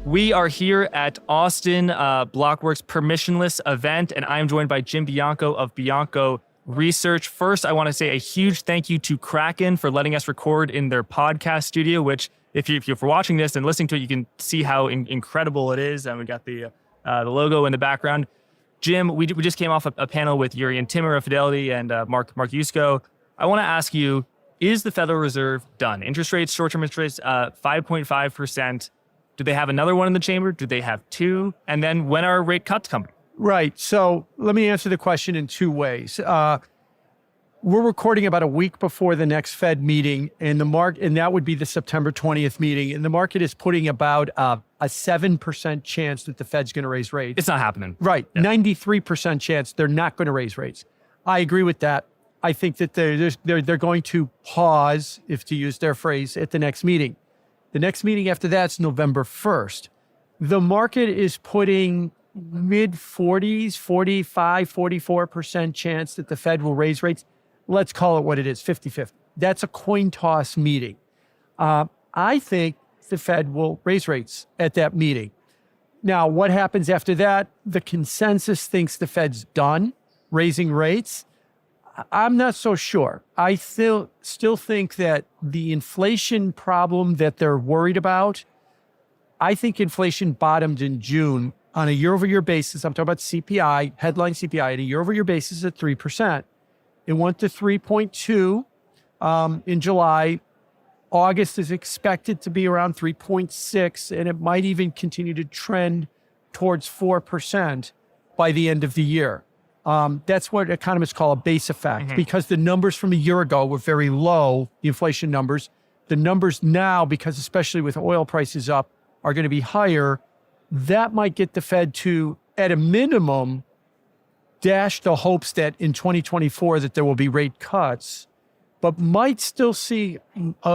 We are here at Austin Blockworks Permissionless event, and I'm joined by Jim Bianco of Bianco Research. First, I want to say a huge thank you to Kraken for letting us record in their podcast studio, which if you're watching this and listening to it, you can see how incredible it is. And we got the logo in the background. Jim, we just came off a panel with Yuri and Timur of Fidelity and Mark Yusko. I want to ask you, is the Federal Reserve done? Interest rates, short-term interest rates, 5.5%. Do they have another one in the chamber? Do they have two? And then when are rate cuts coming? Right. So let me answer the question in two ways. We're recording about a week before the next Fed meeting, and that would be the September 20th meeting. And the market is putting about a 7% chance that the Fed's going to raise rates. It's not happening. Right. Yeah. 93% chance they're not going to raise rates. I agree with that. I think that they're going to pause, if to use their phrase, at the next meeting. The next meeting after that's November 1st. The market is putting mid-40s, 45, 44% chance that the Fed will raise rates. Let's call it what it is, 50-50. That's a coin toss meeting. I think the Fed will raise rates at that meeting. Now, what happens after that? The consensus thinks the Fed's done raising rates. I'm not so sure. I still think that the inflation problem that they're worried about, I think inflation bottomed in June on a year-over-year basis. I'm talking about CPI, headline CPI, at a year-over-year basis at 3%. It went to 3.2 in July. August is expected to be around 3.6, and it might even continue to trend towards 4% by the end of the year. That's what economists call a base effect, because the numbers from a year ago were very low, the inflation numbers. The numbers now, because especially with oil prices up, are going to be higher. That might get the Fed to, at a minimum, dash the hopes that in 2024 that there will be rate cuts, but might still see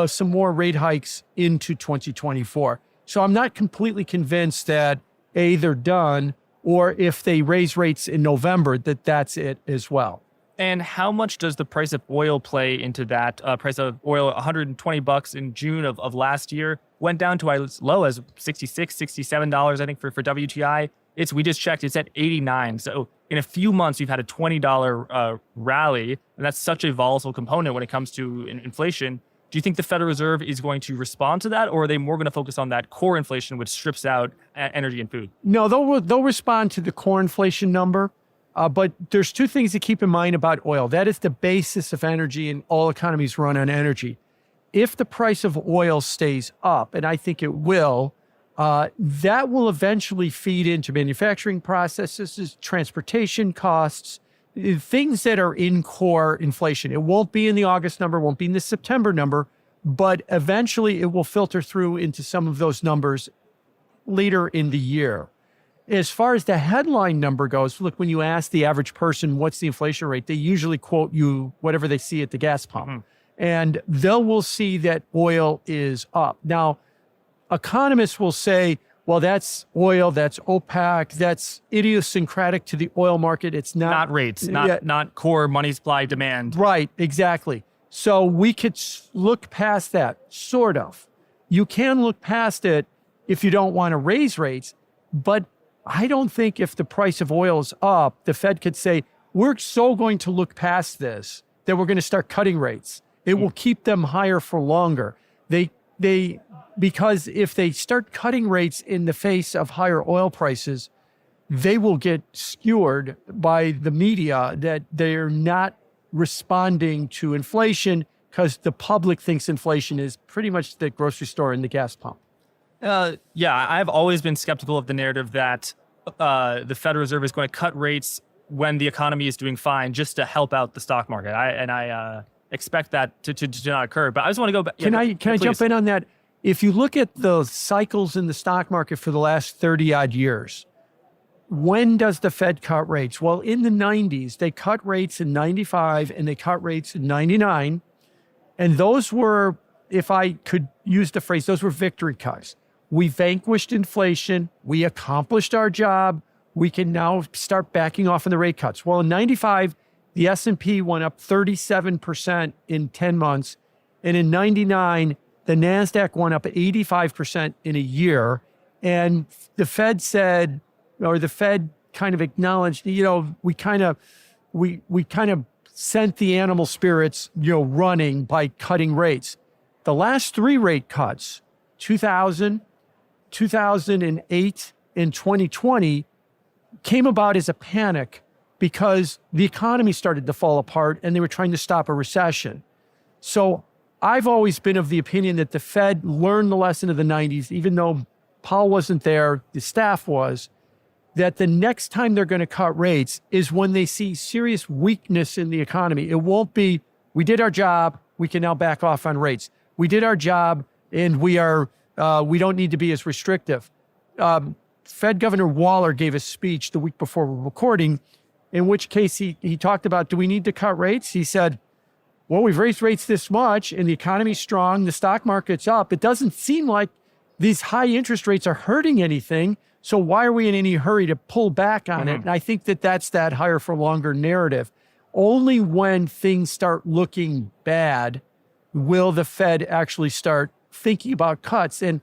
some more rate hikes into 2024. So I'm not completely convinced that A, they're done, or if they raise rates in November, that's it as well. And how much does the price of oil play into that? Price of oil, $120 in June of last year, went down to as low as $66, $67, I think, for WTI. We just checked, it's at 89. So in a few months, you've had a $20 rally, and that's such a volatile component when it comes to inflation. Do you think the Federal Reserve is going to respond to that, or are they more going to focus on that core inflation, which strips out energy and food? No, they'll respond to the core inflation number. But there's two things to keep in mind about oil. That is the basis of energy, and all economies run on energy. If the price of oil stays up, and I think it will, that will eventually feed into manufacturing processes, transportation costs, things that are in core inflation. It won't be in the August number, won't be in the September number, but eventually it will filter through into some of those numbers later in the year. As far as the headline number goes, look, when you ask the average person, what's the inflation rate, they usually quote you whatever they see at the gas pump. And they will see that oil is up. Now, economists will say, well, that's oil, that's OPEC, that's idiosyncratic to the oil market. It's not rates, not core money supply demand. Right, exactly. So we could look past that, sort of. You can look past it if you don't want to raise rates, but I don't think if the price of oil is up, the Fed could say, we're so going to look past this that we're going to start cutting rates. It will keep them higher for longer. Because if they start cutting rates in the face of higher oil prices, they will get skewered by the media that they're not responding to inflation because the public thinks inflation is pretty much the grocery store and the gas pump. Yeah, I've always been skeptical of the narrative that the Federal Reserve is going to cut rates when the economy is doing fine just to help out the stock market. I expect that to not occur. But I just want to go back. Can I jump in on that? If you look at the cycles in the stock market for the last 30 odd years, when does the Fed cut rates? Well, in the 90s, they cut rates in 95 and they cut rates in 99. And those were, if I could use the phrase, those were victory cuts. We vanquished inflation. We accomplished our job. We can now start backing off on the rate cuts. Well, in 95, the S&P went up 37% in 10 months. And in 99, the NASDAQ went up 85% in a year. And the Fed said, or the Fed kind of acknowledged, we kind of sent the animal spirits, running by cutting rates. The last 3 rate cuts, 2000, 2008, and 2020, came about as a panic because the economy started to fall apart and they were trying to stop a recession. So I've always been of the opinion that the Fed learned the lesson of the 90s, even though Powell wasn't there, the staff was, that the next time they're going to cut rates is when they see serious weakness in the economy. It won't be, we did our job, we can now back off on rates. We did our job and we don't need to be as restrictive. Fed Governor Waller gave a speech the week before we're recording, in which case he talked about, do we need to cut rates? He said, well, we've raised rates this much and the economy's strong, the stock market's up. It doesn't seem like these high interest rates are hurting anything. So why are we in any hurry to pull back on it? And I think that's that higher for longer narrative. Only when things start looking bad will the Fed actually start thinking about cuts. And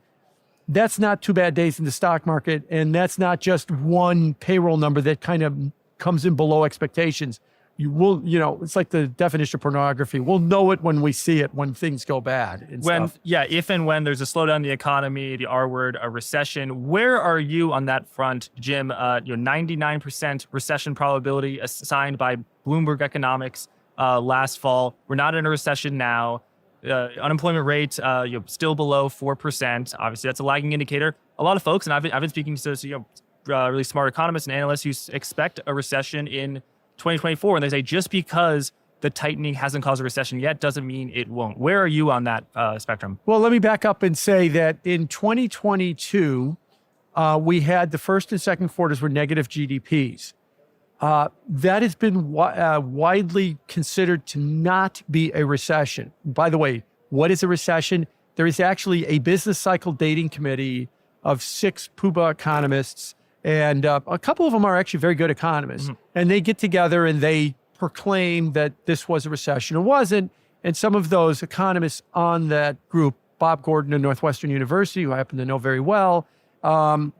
that's not 2 bad days in the stock market. And that's not just one payroll number that kind of comes in below expectations. You will, it's like the definition of pornography. We'll know it when we see it, when things go bad. If and when there's a slowdown in the economy, the R word, a recession. Where are you on that front, Jim? 99% recession probability assigned by Bloomberg Economics last fall. We're not in a recession now. Unemployment rate still below 4%. Obviously, that's a lagging indicator. A lot of folks, and I've been speaking to really smart economists and analysts who expect a recession in 2024, and they say just because the tightening hasn't caused a recession yet doesn't mean it won't. Where are you on that spectrum? Well, let me back up and say that in 2022, we had the first and second quarters were negative GDPs. That has been widely considered to not be a recession. By the way, what is a recession? There is actually a business cycle dating committee of 6 PUBA economists, and a couple of them are actually very good economists. And they get together and they proclaim that this was a recession. It wasn't. And some of those economists on that group, Bob Gordon of Northwestern University, who I happen to know very well,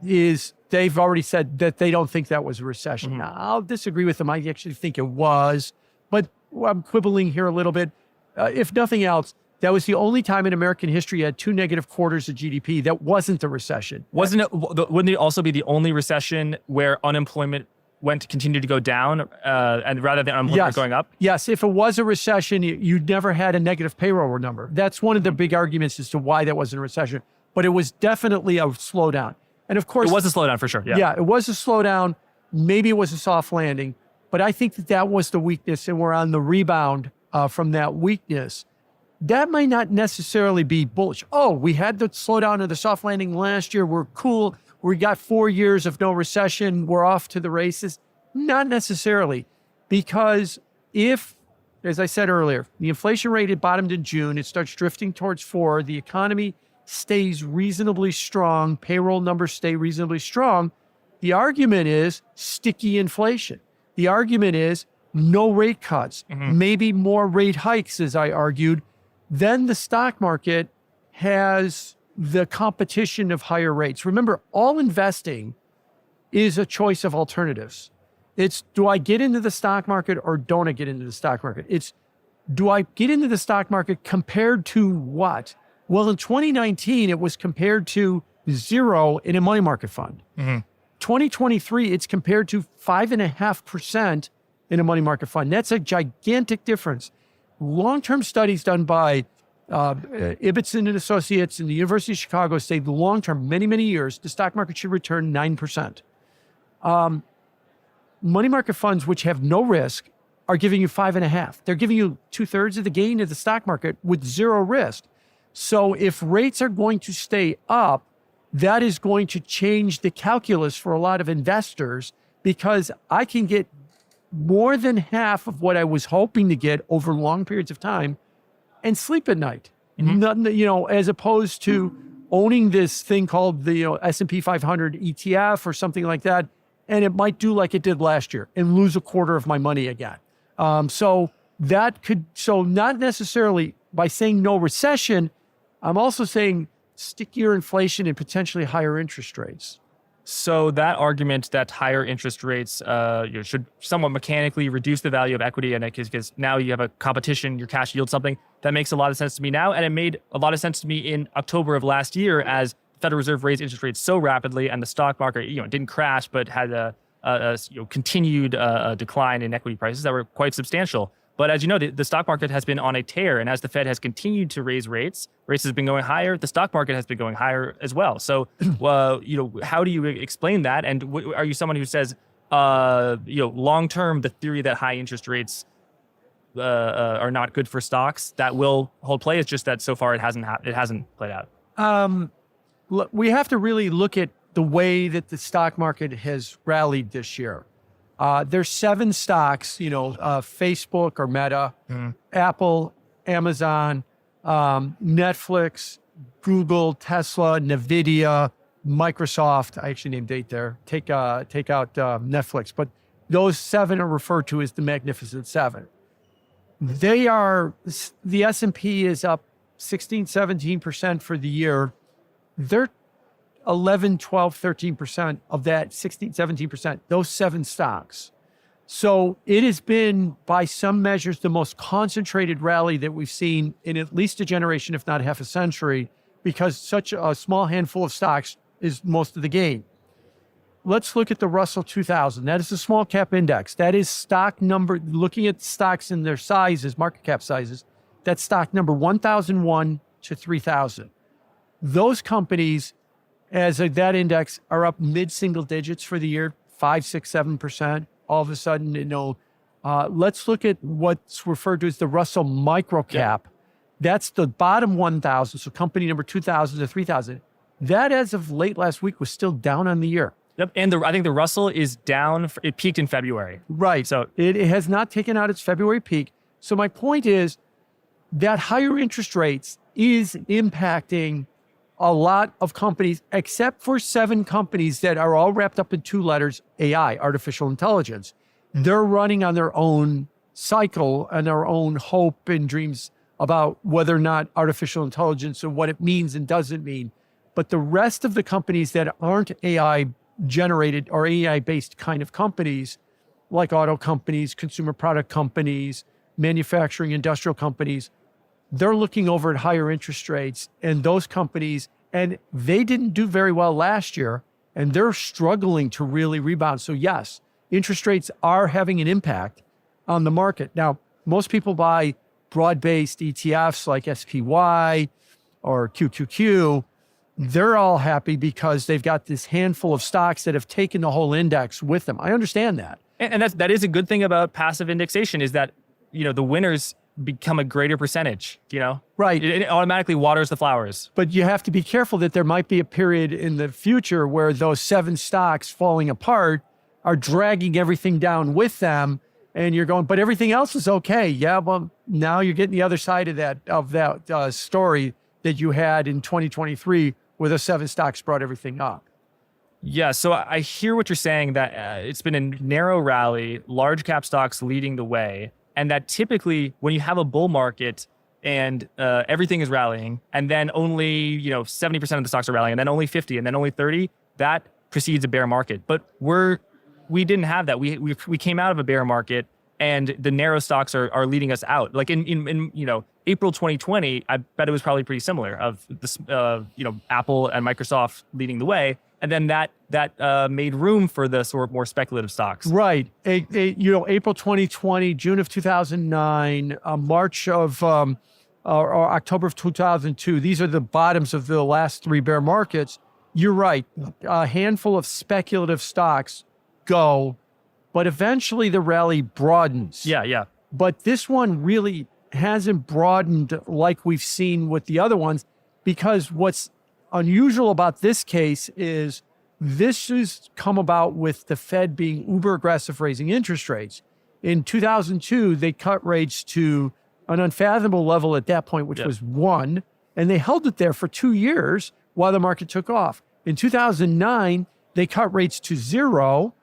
they've already said that they don't think that was a recession. Now, I'll disagree with them. I actually think it was, but I'm quibbling here a little bit. If nothing else, that was the only time in American history you had 2 negative quarters of GDP. That wasn't a recession. Wouldn't it also be the only recession where unemployment continued to go down and rather than unemployment going up? Yes. If it was a recession, you never had a negative payroll number. That's one of the big arguments as to why that wasn't a recession. But it was definitely a slowdown. And of course, it was a slowdown for sure. Yeah, it was a slowdown. Maybe it was a soft landing. But I think that was the weakness, and we're on the rebound from that weakness. That might not necessarily be bullish. Oh, we had the slowdown of the soft landing last year. We're cool. We got 4 years of no recession. We're off to the races. Not necessarily, because if, as I said earlier, the inflation rate had bottomed in June, it starts drifting towards 4, the economy stays reasonably strong, payroll numbers stay reasonably strong, the argument is sticky inflation. The argument is no rate cuts, maybe more rate hikes, as I argued. Then the stock market has the competition of higher rates. Remember, all investing is a choice of alternatives. It's, do I get into the stock market or don't I get into the stock market? It's, do I get into the stock market compared to what? Well, in 2019, it was compared to 0 in a money market fund. 2023, it's compared to 5.5% in a money market fund. That's a gigantic difference. Long-term studies done by Ibbotson and Associates in the University of Chicago say the long-term, many, many years, the stock market should return 9%. Money market funds, which have no risk, are giving you 5.5%. They're giving you 2/3 of the gain of the stock market with 0 risk. So if rates are going to stay up, that is going to change the calculus for a lot of investors, because I can get more than half of what I was hoping to get over long periods of time and sleep at night. Nothing, as opposed to owning this thing called the S&P 500 ETF or something like that, and it might do like it did last year and lose 1/4 of my money again. So not necessarily by saying no recession, I'm also saying stickier inflation and potentially higher interest rates. So that argument that higher interest rates should somewhat mechanically reduce the value of equity, and because now you have a competition, your cash yields something, that makes a lot of sense to me now, and it made a lot of sense to me in October of last year as the Federal Reserve raised interest rates so rapidly, and the stock market didn't crash but had a continued decline in equity prices that were quite substantial. But as you know, the stock market has been on a tear, and as the Fed has continued to raise rates have been going higher. The stock market has been going higher as well. So, how do you explain that? And are you someone who says, long term, the theory that high interest rates are not good for stocks, that will hold play? It's just that so far it hasn't played out. We have to really look at the way that the stock market has rallied this year. There's 7 stocks, Facebook or Meta, Apple, Amazon, Netflix, Google, Tesla, NVIDIA, Microsoft. I actually named 8 there. Take out Netflix, but those 7 are referred to as the Magnificent 7. The S&P is up 16, 17% for the year. They're 11, 12, 13% of that 16, 17%, those 7 stocks. So it has been, by some measures, the most concentrated rally that we've seen in at least a generation, if not half a century, because such a small handful of stocks is most of the game. Let's look at the Russell 2000. That is a small cap index. That is stock number, looking at stocks in their sizes, market cap sizes, that's stock number 1001 to 3000. Those companies, as that index, are up mid-single digits for the year, 5, 6, 7%. All of a sudden, let's look at what's referred to as the Russell Microcap. Yeah. That's the bottom 1,000, so company number 2,000 to 3,000. That, as of late last week, was still down on the year. Yep, and I think the Russell is down. It peaked in February. Right, so it has not taken out its February peak. So my point is that higher interest rates is impacting a lot of companies, except for 7 companies that are all wrapped up in 2 letters, AI, artificial intelligence. They're running on their own cycle and their own hope and dreams about whether or not artificial intelligence and what it means and doesn't mean. But the rest of the companies that aren't AI generated or AI based kind of companies, like auto companies, consumer product companies, manufacturing, industrial companies, they're looking over at higher interest rates, and those companies, and they didn't do very well last year, and they're struggling to really rebound. So yes, interest rates are having an impact on the market. Now, most people buy broad-based ETFs like SPY or QQQ. They're all happy because they've got this handful of stocks that have taken the whole index with them. I understand that. And that is a good thing about passive indexation, is that, the winners become a greater percentage, Right. It automatically waters the flowers. But you have to be careful that there might be a period in the future where those 7 stocks falling apart are dragging everything down with them. And you're going, but everything else is okay. Yeah, well, now you're getting the other side of that story that you had in 2023, where the 7 stocks brought everything up. Yeah, so I hear what you're saying, that it's been a narrow rally, large cap stocks leading the way. And that typically when you have a bull market and everything is rallying, and then only 70% of the stocks are rallying, and then only 50, and then only 30, that precedes a bear market. But we didn't have that. We came out of a bear market, and the narrow stocks are leading us out. Like in April 2020, I bet it was probably pretty similar, of this Apple and Microsoft leading the way. And then that made room for the sort of more speculative stocks. Right. April 2020, June of 2009, March of or October of 2002. These are the bottoms of the last 3 bear markets. You're right. A handful of speculative stocks go, but eventually the rally broadens. Yeah. But this one really hasn't broadened like we've seen with the other ones, because what's unusual about this case is this has come about with the Fed being uber aggressive raising interest rates. In 2002, they cut rates to an unfathomable level at that point, which was 1, and they held it there for 2 years while the market took off. In 2009, they cut rates to 0,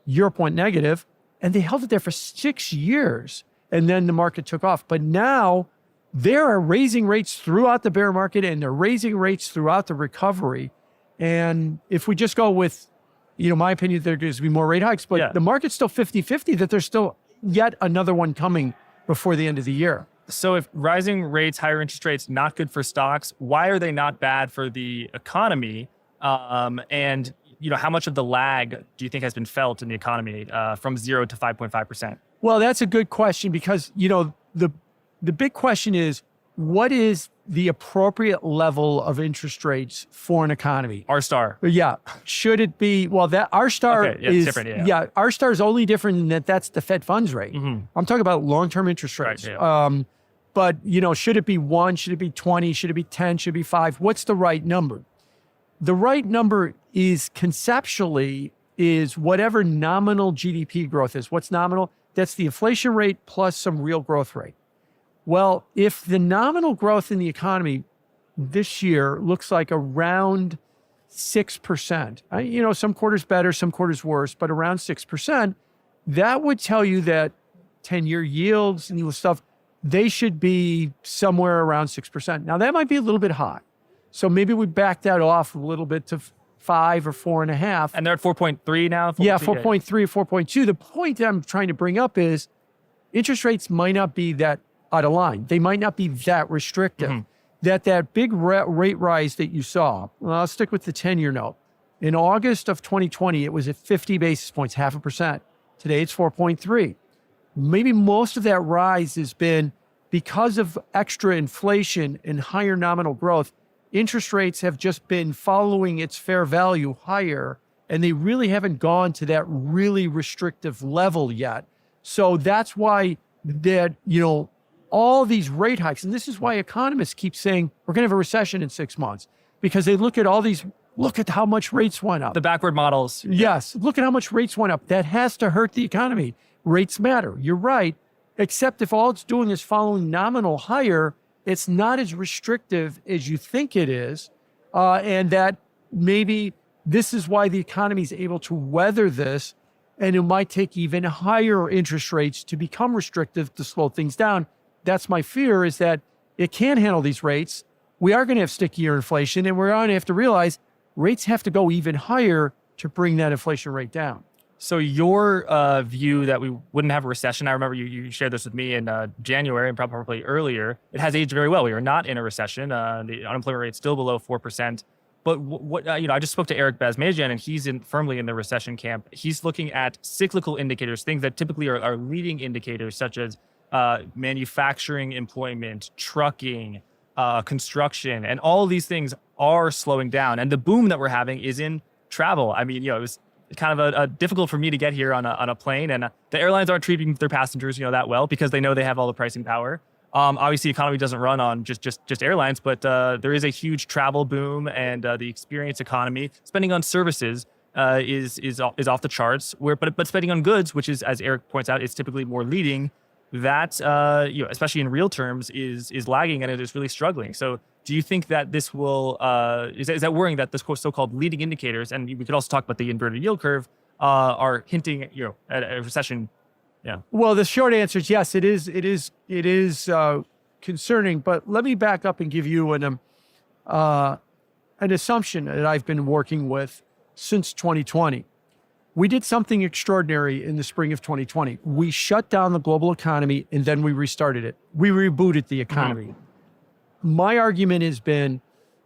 0 point negative, and they held it there for 6 years, and then the market took off. But now they are raising rates throughout the bear market and they're raising rates throughout the recovery. And if we just go with, my opinion, there's going to be more rate hikes, but the market's still 50-50 that there's still yet another one coming before the end of the year. So if rising rates, higher interest rates, not good for stocks, why are they not bad for the economy? And how much of the lag do you think has been felt in the economy from 0 to 5.5%? Well, that's a good question because, the big question is, what is the appropriate level of interest rates for an economy? R-star. Yeah. Should it be, that R-star is different. Yeah. R-star is only different in that that's the Fed funds rate. Mm-hmm. I'm talking about long-term interest rates. Right, yeah. But, should it be 1? Should it be 20? Should it be 10? Should it be 5? What's the right number? The right number is conceptually is whatever nominal GDP growth is. What's nominal? That's the inflation rate plus some real growth rate. Well, if the nominal growth in the economy this year looks like around 6%, some quarters better, some quarters worse, but around 6%, that would tell you that 10-year yields and stuff, they should be somewhere around 6%. Now, that might be a little bit high. So maybe we back that off a little bit to 5 or 4.5. And they're at 4.3 now? 4.3 or 4.2. The point I'm trying to bring up is interest rates might not be that out of line. They might not be that restrictive. Mm-hmm. That big rate rise that you saw, I'll stick with the 10-year note. In August of 2020, it was at 50 basis points, 0.5%. Today, it's 4.3. Maybe most of that rise has been because of extra inflation and higher nominal growth. Interest rates have just been following its fair value higher, and they really haven't gone to that really restrictive level yet. So that's why all these rate hikes, and this is why economists keep saying we're going to have a recession in 6 months, because they look at how much rates went up. The backward models. Yes, look at how much rates went up. That has to hurt the economy. Rates matter. You're right. Except if all it's doing is following nominal higher, it's not as restrictive as you think it is. And that maybe this is why the economy is able to weather this. And it might take even higher interest rates to become restrictive to slow things down. That's my fear, is that it can't handle these rates. We are going to have stickier inflation, and we're going to have to realize rates have to go even higher to bring that inflation rate down. So your view that we wouldn't have a recession, I remember you shared this with me in January and probably earlier, it has aged very well. We are not in a recession. The unemployment rate is still below 4%. But what I just spoke to Eric Basmajian, and he's firmly in the recession camp. He's looking at cyclical indicators, things that typically are leading indicators, such as manufacturing employment, trucking, construction, and all of these things are slowing down. And the boom that we're having is in travel. I mean, it was kind of difficult for me to get here on a plane, and the airlines aren't treating their passengers, that well, because they know they have all the pricing power. Obviously, the economy doesn't run on just airlines, but there is a huge travel boom, and the experience economy. Spending on services is off the charts. But spending on goods, which is, as Eric points out, is typically more leading. That especially in real terms, is lagging, and it is really struggling. So, do you think that this will is that worrying that this so-called leading indicators, and we could also talk about the inverted yield curve, are hinting at a recession? Yeah. Well, the short answer is yes. It is concerning. But let me back up and give you an assumption that I've been working with since 2020. We did something extraordinary in the spring of 2020. We shut down the global economy, and then we restarted it. We rebooted the economy. Mm-hmm. My argument has been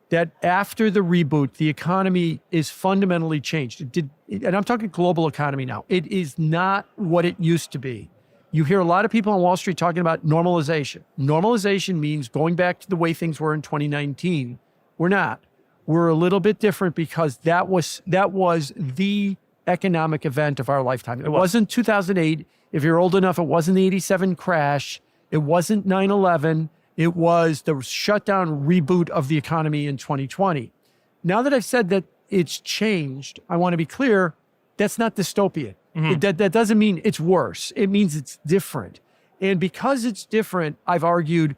that after the reboot, the economy is fundamentally changed. And I'm talking global economy now. It is not what it used to be. You hear a lot of people on Wall Street talking about normalization. Normalization means going back to the way things were in 2019. We're not. We're a little bit different because that was the economic event of our lifetime. It wasn't 2008. If you're old enough, it wasn't the 87 crash. It wasn't 9/11. It was the shutdown reboot of the economy in 2020. Now that I've said that it's changed, I want to be clear, that's not dystopian. Mm-hmm. That doesn't mean it's worse. It means it's different. And because it's different, I've argued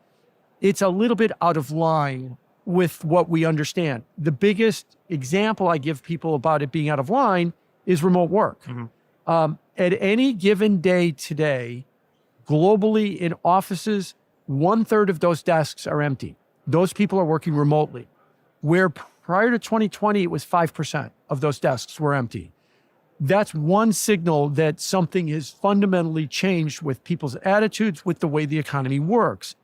it's a little bit out of line with what we understand. The biggest example I give people about it being out of line is remote work. Mm-hmm. At any given day today, globally in offices, 1/3 of those desks are empty. Those people are working remotely. Where prior to 2020, it was 5% of those desks were empty. That's one signal that something has fundamentally changed with people's attitudes, with the way the economy works.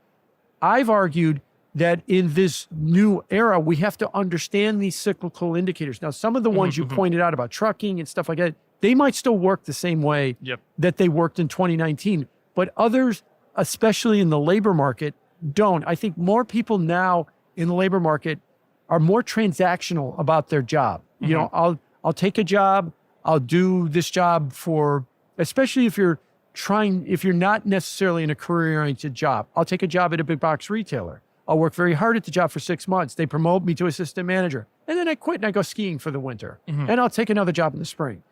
I've argued that in this new era, we have to understand these cyclical indicators. Now, some of the ones you pointed out about trucking and stuff like that, they might still work the same way that they worked in 2019, but others, especially in the labor market, don't. I think more people now in the labor market are more transactional about their job. You know, I'll take a job, I'll do this job for, especially if you're not necessarily in a career-oriented job. I'll take a job at a big box retailer. I'll work very hard at the job for 6 months. They promote me to assistant manager. And then I quit and I go skiing for the winter. And I'll take another job in the spring.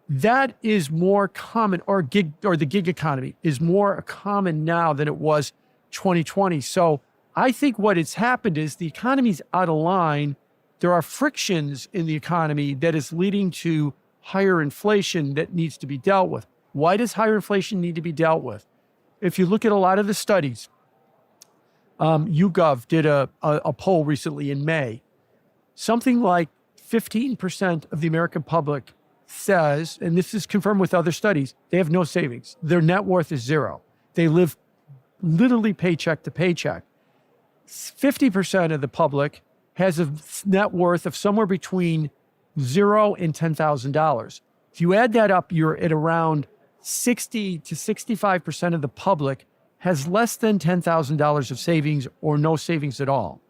That is more common, or the gig economy is more common now than it was 2020. So I think what has happened is the economy's out of line. There are frictions in the economy that is leading to higher inflation that needs to be dealt with. Why does higher inflation need to be dealt with? If you look at a lot of the studies, YouGov did a poll recently in May. Something like 15% of the American public says, and this is confirmed with other studies, they have no savings. Their net worth is zero. They live literally paycheck to paycheck. 50% of the public has a net worth of somewhere between $0 and $10,000. If you add that up, you're at around 60 to 65% of the public has less than $10,000 of savings or no savings at all.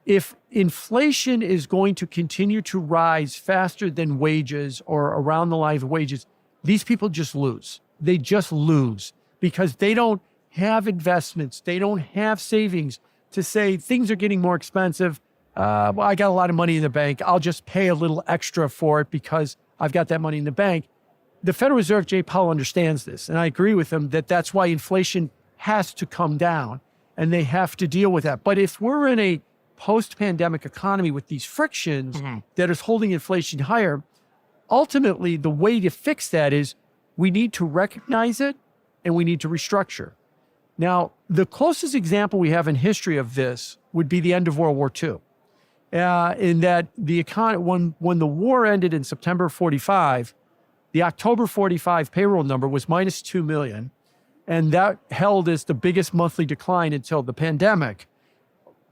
If inflation is going to continue to rise faster than wages or around the line of wages, these people just lose. They just lose because they don't have investments. They don't have savings to say things are getting more expensive. Well, I got a lot of money in the bank. I'll just pay a little extra for it because I've got that money in the bank. The Federal Reserve, Jay Powell, understands this. And I agree with him that that's why inflation has to come down and they have to deal with that. But if we're in a post-pandemic economy with these frictions that is holding inflation higher, ultimately the way to fix that is we need to recognize it and we need to restructure. Now, the closest example we have in history of this would be the end of World War II. In that the economy, when the war ended in September 45, the October 45 payroll number was minus 2 million. And that held as the biggest monthly decline until the pandemic.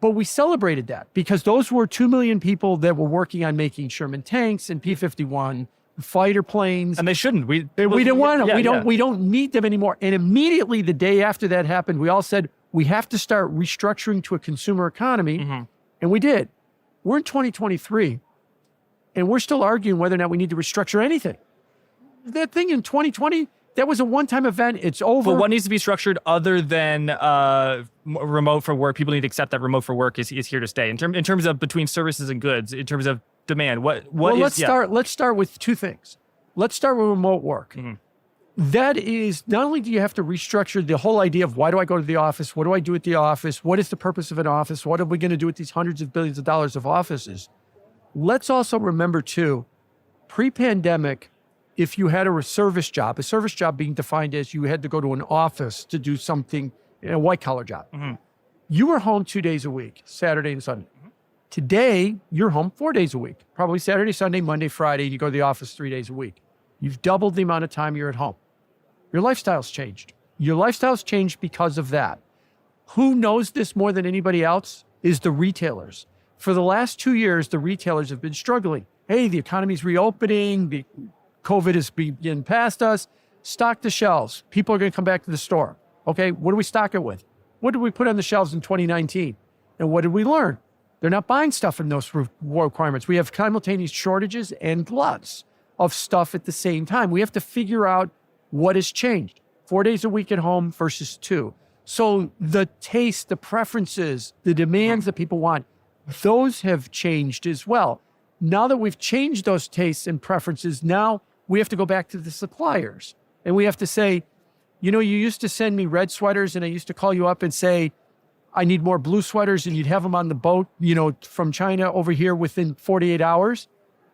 But we celebrated that because those were 2 million people that were working on making Sherman tanks and P-51 fighter planes. And they shouldn't. We didn't want them. We don't need them anymore. And immediately the day after that happened, we all said, we have to start restructuring to a consumer economy. And we did. We're in 2023 and we're still arguing whether or not we need to restructure anything. That thing in 2020, that was a one-time event. It's over. But what needs to be structured other than remote for work? People need to accept that remote for work is here to stay. In terms of between services and goods, in terms of demand, let's start with two things. Let's start with remote work. That is, not only do you have to restructure the whole idea of why do I go to the office? What do I do at the office? What is the purpose of an office? What are we going to do with these hundreds of billions of dollars of offices? Let's also remember too, pre-pandemic, if you had a service job being defined as you had to go to an office to do something, a white collar job, you were home 2 days a week, Saturday and Sunday. Today, you're home 4 days a week, probably Saturday, Sunday, Monday, Friday, and you go to the office 3 days a week. You've doubled the amount of time you're at home. Your lifestyle's changed. Your lifestyle's changed because of that. Who knows this more than anybody else is the retailers. For the last 2 years, the retailers have been struggling. Hey, the economy's reopening, the COVID is getting past us. Stock the shelves. People are going to come back to the store. Okay, what do we stock it with? What did we put on the shelves in 2019? And what did we learn? They're not buying stuff in those requirements. We have simultaneous shortages and gluts of stuff at the same time. We have to figure out what has changed. 4 days a week at home versus 2. So the taste, the preferences, the demands that people want, those have changed as well. Now that we've changed those tastes and preferences, now we have to go back to the suppliers. And we have to say, you used to send me red sweaters and I used to call you up and say, I need more blue sweaters, and you'd have them on the boat, from China over here within 48 hours.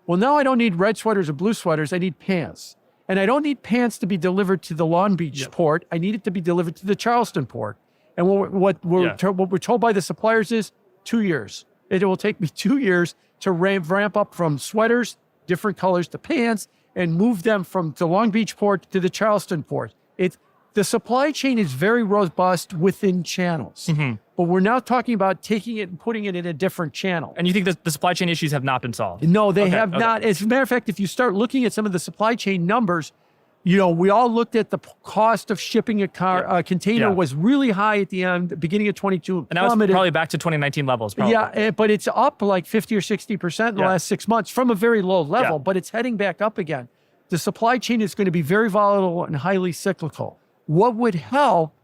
Well, now I don't need red sweaters or blue sweaters. I need pants. And I don't need pants to be delivered to the Long Beach port. I need it to be delivered to the Charleston port. And what we're Yeah. what we're told by the suppliers is 2 years. It will take me 2 years to ramp up from sweaters, different colors, to pants, and move them from the Long Beach port to the Charleston port. The supply chain is very robust within channels, but we're now talking about taking it and putting it in a different channel. And you think that the supply chain issues have not been solved? No, they have not. As a matter of fact, if you start looking at some of the supply chain numbers, we all looked at the cost of shipping a container was really high at the end, beginning of 22. And that was probably back to 2019 levels. Probably. Yeah, but it's up like 50 or 60% in the last 6 months from a very low level, but it's heading back up again. The supply chain is going to be very volatile and highly cyclical. What would help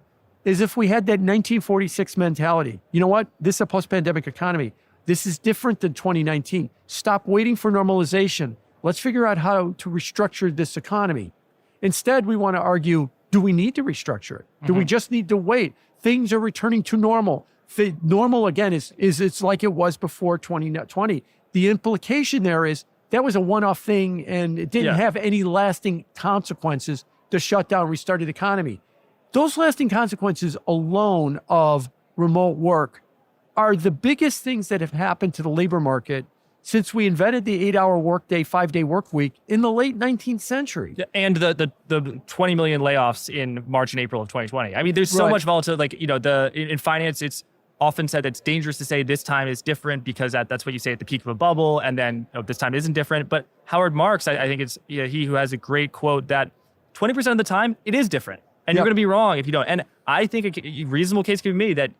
is if we had that 1946 mentality. You know what? This is a post-pandemic economy. This is different than 2019. Stop waiting for normalization. Let's figure out how to restructure this economy. Instead, we want to argue, do we need to restructure it? Do we just need to wait? Things are returning to normal. Normal, again, is it's like it was before 2020. The implication there is that was a one-off thing and it didn't have any lasting consequences to shut down, restart the economy. Those lasting consequences alone of remote work are the biggest things that have happened to the labor market since we invented the 8-hour workday, 5-day work week in the late 19th century. And the 20 million layoffs in March and April of 2020. I mean, there's so much volatility. Like, in finance, it's often said it's dangerous to say this time is different because that's what you say at the peak of a bubble, and then this time isn't different. But Howard Marks, I think it's he who has a great quote that 20% of the time it is different, and you're going to be wrong if you don't. And I think a reasonable case can be made that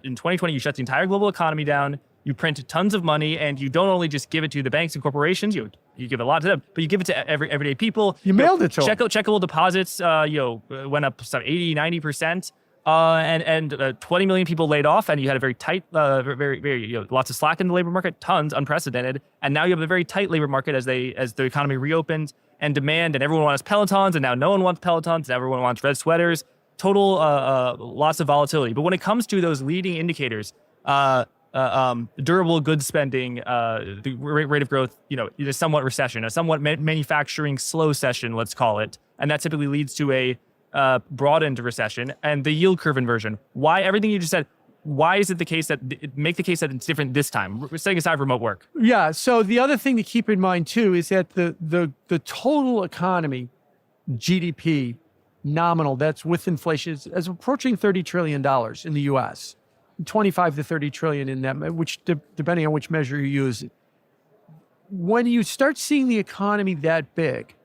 in 2020 you shut the entire global economy down, you print tons of money, and you don't only just give it to the banks and corporations, you give a lot to them, but you give it to everyday people. You mailed it to them. Checkable deposits went up some 80, 90%. And 20 million people laid off, and you had a very tight, very lots of slack in the labor market, tons, unprecedented. And now you have a very tight labor market as the economy reopens and demand, and everyone wants Pelotons, and now no one wants Pelotons, and everyone wants red sweaters. Total lots of volatility. But when it comes to those leading indicators, durable goods spending, the rate of growth, a somewhat recession, a somewhat manufacturing slow session, let's call it, and that typically leads to a broadened recession, and the yield curve inversion. Why everything you just said? Why is it the case that make the case that it's different this time? We're setting aside remote work. Yeah. So the other thing to keep in mind too is that the total economy, GDP, nominal, that's with inflation, is approaching $30 trillion in the U.S. 25 to 30 trillion in that, which depending on which measure you use. When you start seeing the economy that big,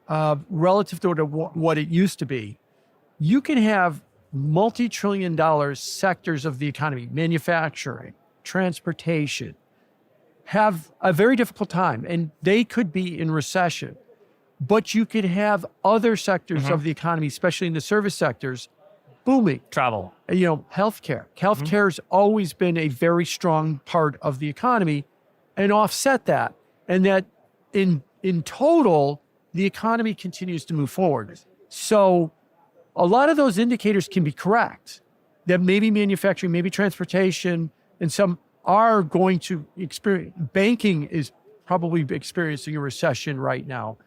relative to what it used to be, you can have multi-trillion-dollar sectors of the economy, manufacturing, transportation, have a very difficult time, and they could be in recession. But you could have other sectors of the economy, especially in the service sectors, booming. Travel. Healthcare. Healthcare's always been a very strong part of the economy and offset that. And that in total, the economy continues to move forward. So a lot of those indicators can be correct, that maybe manufacturing, maybe transportation, and some are going to experience. Banking is probably experiencing a recession right now.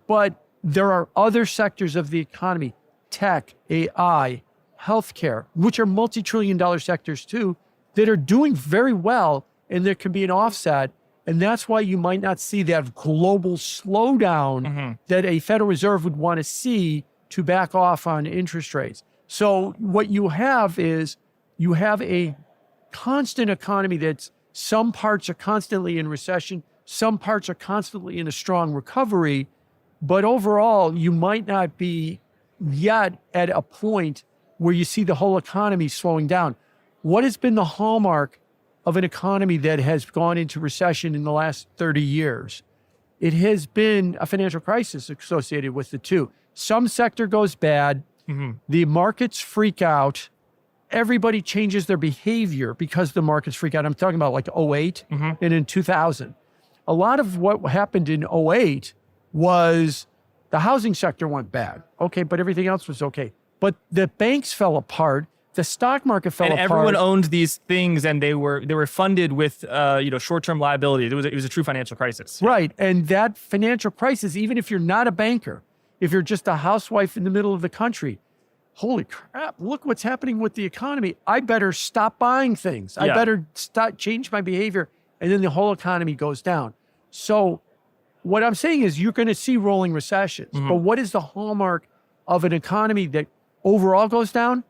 But there are other sectors of the economy, tech, AI, healthcare, which are multi-trillion-dollar sectors too, that are doing very well, and there can be an offset. And that's why you might not see that global slowdown that a Federal Reserve would want to see to back off on interest rates. So what you have is you have a constant economy that's some parts are constantly in recession, some parts are constantly in a strong recovery, but overall you might not be yet at a point where you see the whole economy slowing down. What has been the hallmark of an economy that has gone into recession in the last 30 years? It has been a financial crisis associated with the two. Some sector goes bad, the markets freak out, everybody changes their behavior because the markets freak out. I'm talking about like 08 and in 2000. A lot of what happened in 08 was the housing sector went bad. Okay, but everything else was okay. But the banks fell apart. The stock market fell apart. And everyone owned these things, and they were funded with short-term liabilities. It was a true financial crisis. Right, and that financial crisis, even if you're not a banker, if you're just a housewife in the middle of the country, holy crap, look what's happening with the economy. I better stop buying things. I Yeah. better change my behavior. And then the whole economy goes down. So what I'm saying is you're going to see rolling recessions. But what is the hallmark of an economy that overall goes down?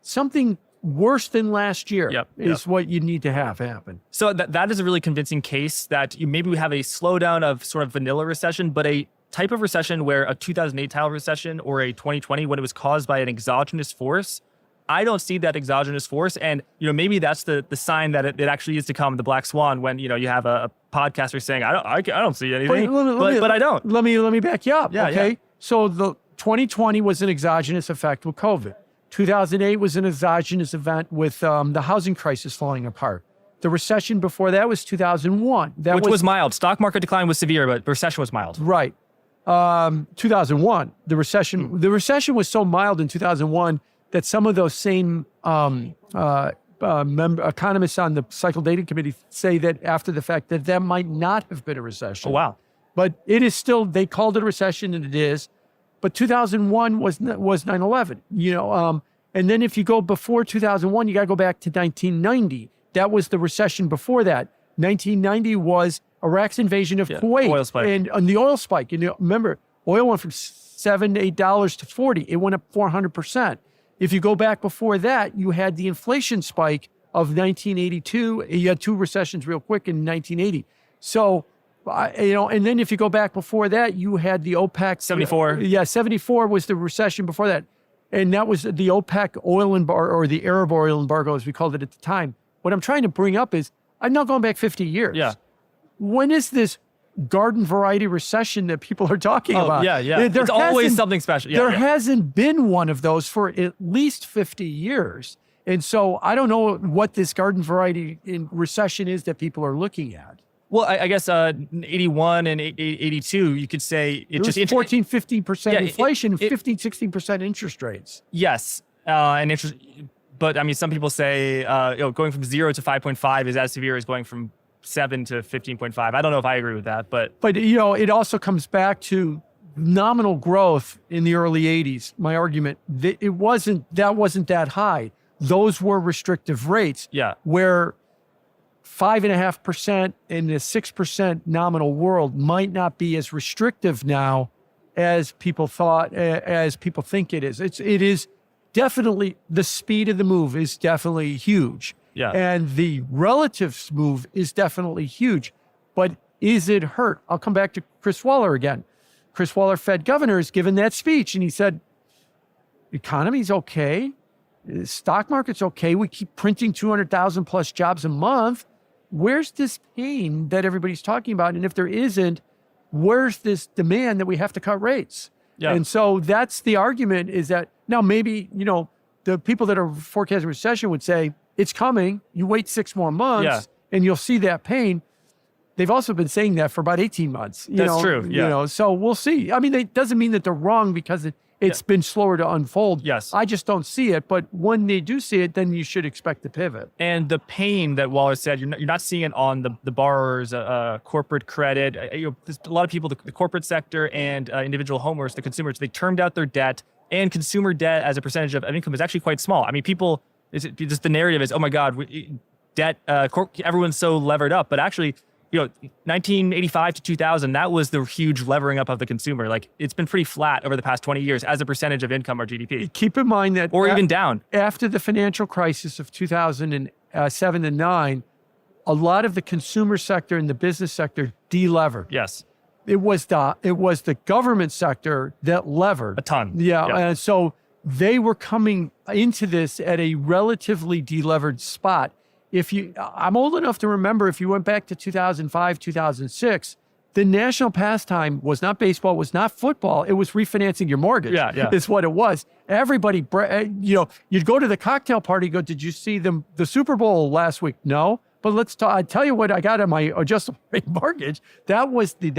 Something worse than last year is what you need to have happen. So that is a really convincing case that maybe we have a slowdown of sort of vanilla recession, but a type of recession where a 2008 style recession or a 2020 when it was caused by an exogenous force. I don't see that exogenous force. And, maybe that's the sign that it actually is to come, the black swan, when, you have a podcaster saying, I don't see anything, but I don't. Let me back you up. Yeah, okay. yeah. So the 2020 was an exogenous effect with COVID. 2008 was an exogenous event with the housing crisis falling apart. The recession before that was 2001. Which was mild. Stock market decline was severe, but recession was mild. Right. 2001, the recession was so mild in 2001 that some of those same economists on the cycle data committee say that after the fact that might not have been a recession. Oh, wow. But it is still, they called it a recession, and it is. But 2001 was 9/11, and then if you go before 2001, you got to go back to 1990. That was the recession before that. 1990 was Iraq's invasion of Kuwait. Oil spike. And the oil spike. Remember, oil went from $7 to $8 to 40. It went up 400%. If you go back before that, you had the inflation spike of 1982. You had two recessions real quick in 1980. So, and then if you go back before that, you had the OPEC. 74. 74 was the recession before that. And that was the OPEC oil embargo, or the Arab oil embargo, as we called it at the time. What I'm trying to bring up is, I'm now going back 50 years. Yeah. When is this garden variety recession that people are talking about? Yeah. It's always something special. There hasn't been one of those for at least 50 years. And so I don't know what this garden variety recession is that people are looking at. Well, I guess 81 and 82, you could say it was 14, 15% inflation, 15, 16% interest rates. Yes. And interest, but I mean, some people say, going from 0 to 5.5 is as severe as going from 7 to 15.5. I don't know if I agree with that, but it also comes back to nominal growth in the early 80s. My argument that it wasn't that high. Those were restrictive rates. Yeah. Where 5.5% in a 6% nominal world might not be as restrictive now as people think it is. It is definitely, the speed of the move is definitely huge. Yeah. And the relative move is definitely huge. But is it hurt? I'll come back to Chris Waller again. Chris Waller, Fed governor, is given that speech, and he said, economy's okay. The stock market's okay. We keep printing 200,000 plus jobs a month. Where's this pain that everybody's talking about? And if there isn't, where's this demand that we have to cut rates? Yeah. And so that's the argument, is that now maybe, the people that are forecasting recession would say, it's coming. You wait 6 more months and you'll see that pain. They've also been saying that for about 18 months. That's true. Yeah. So we'll see. I mean, it doesn't mean that they're wrong because it's been slower to unfold. Yes. I just don't see it. But when they do see it, then you should expect to pivot. And the pain that Waller said, you're not seeing it on the borrowers, corporate credit. There's a lot of people, the corporate sector and individual homeowners, the consumers, they termed out their debt, and consumer debt as a percentage of income is actually quite small. I mean, people, just the narrative is, oh my God, debt, everyone's so levered up. But actually, 1985 to 2000, that was the huge levering up of the consumer. Like, it's been pretty flat over the past 20 years as a percentage of income or GDP. Keep in mind that, or even down. After the financial crisis of 2007 and 9, a lot of the consumer sector and the business sector delevered. Yes. It was the government sector that levered a ton. Yeah. And so they were coming into this at a relatively delevered spot. I'm old enough to remember, if you went back to 2005, 2006, the national pastime was not baseball, was not football. It was refinancing your mortgage. Yeah. Is what it was. Everybody, you'd go to the cocktail party, go, did you see the Super Bowl last week? No. But I tell you what I got on my adjustable rate mortgage. That was the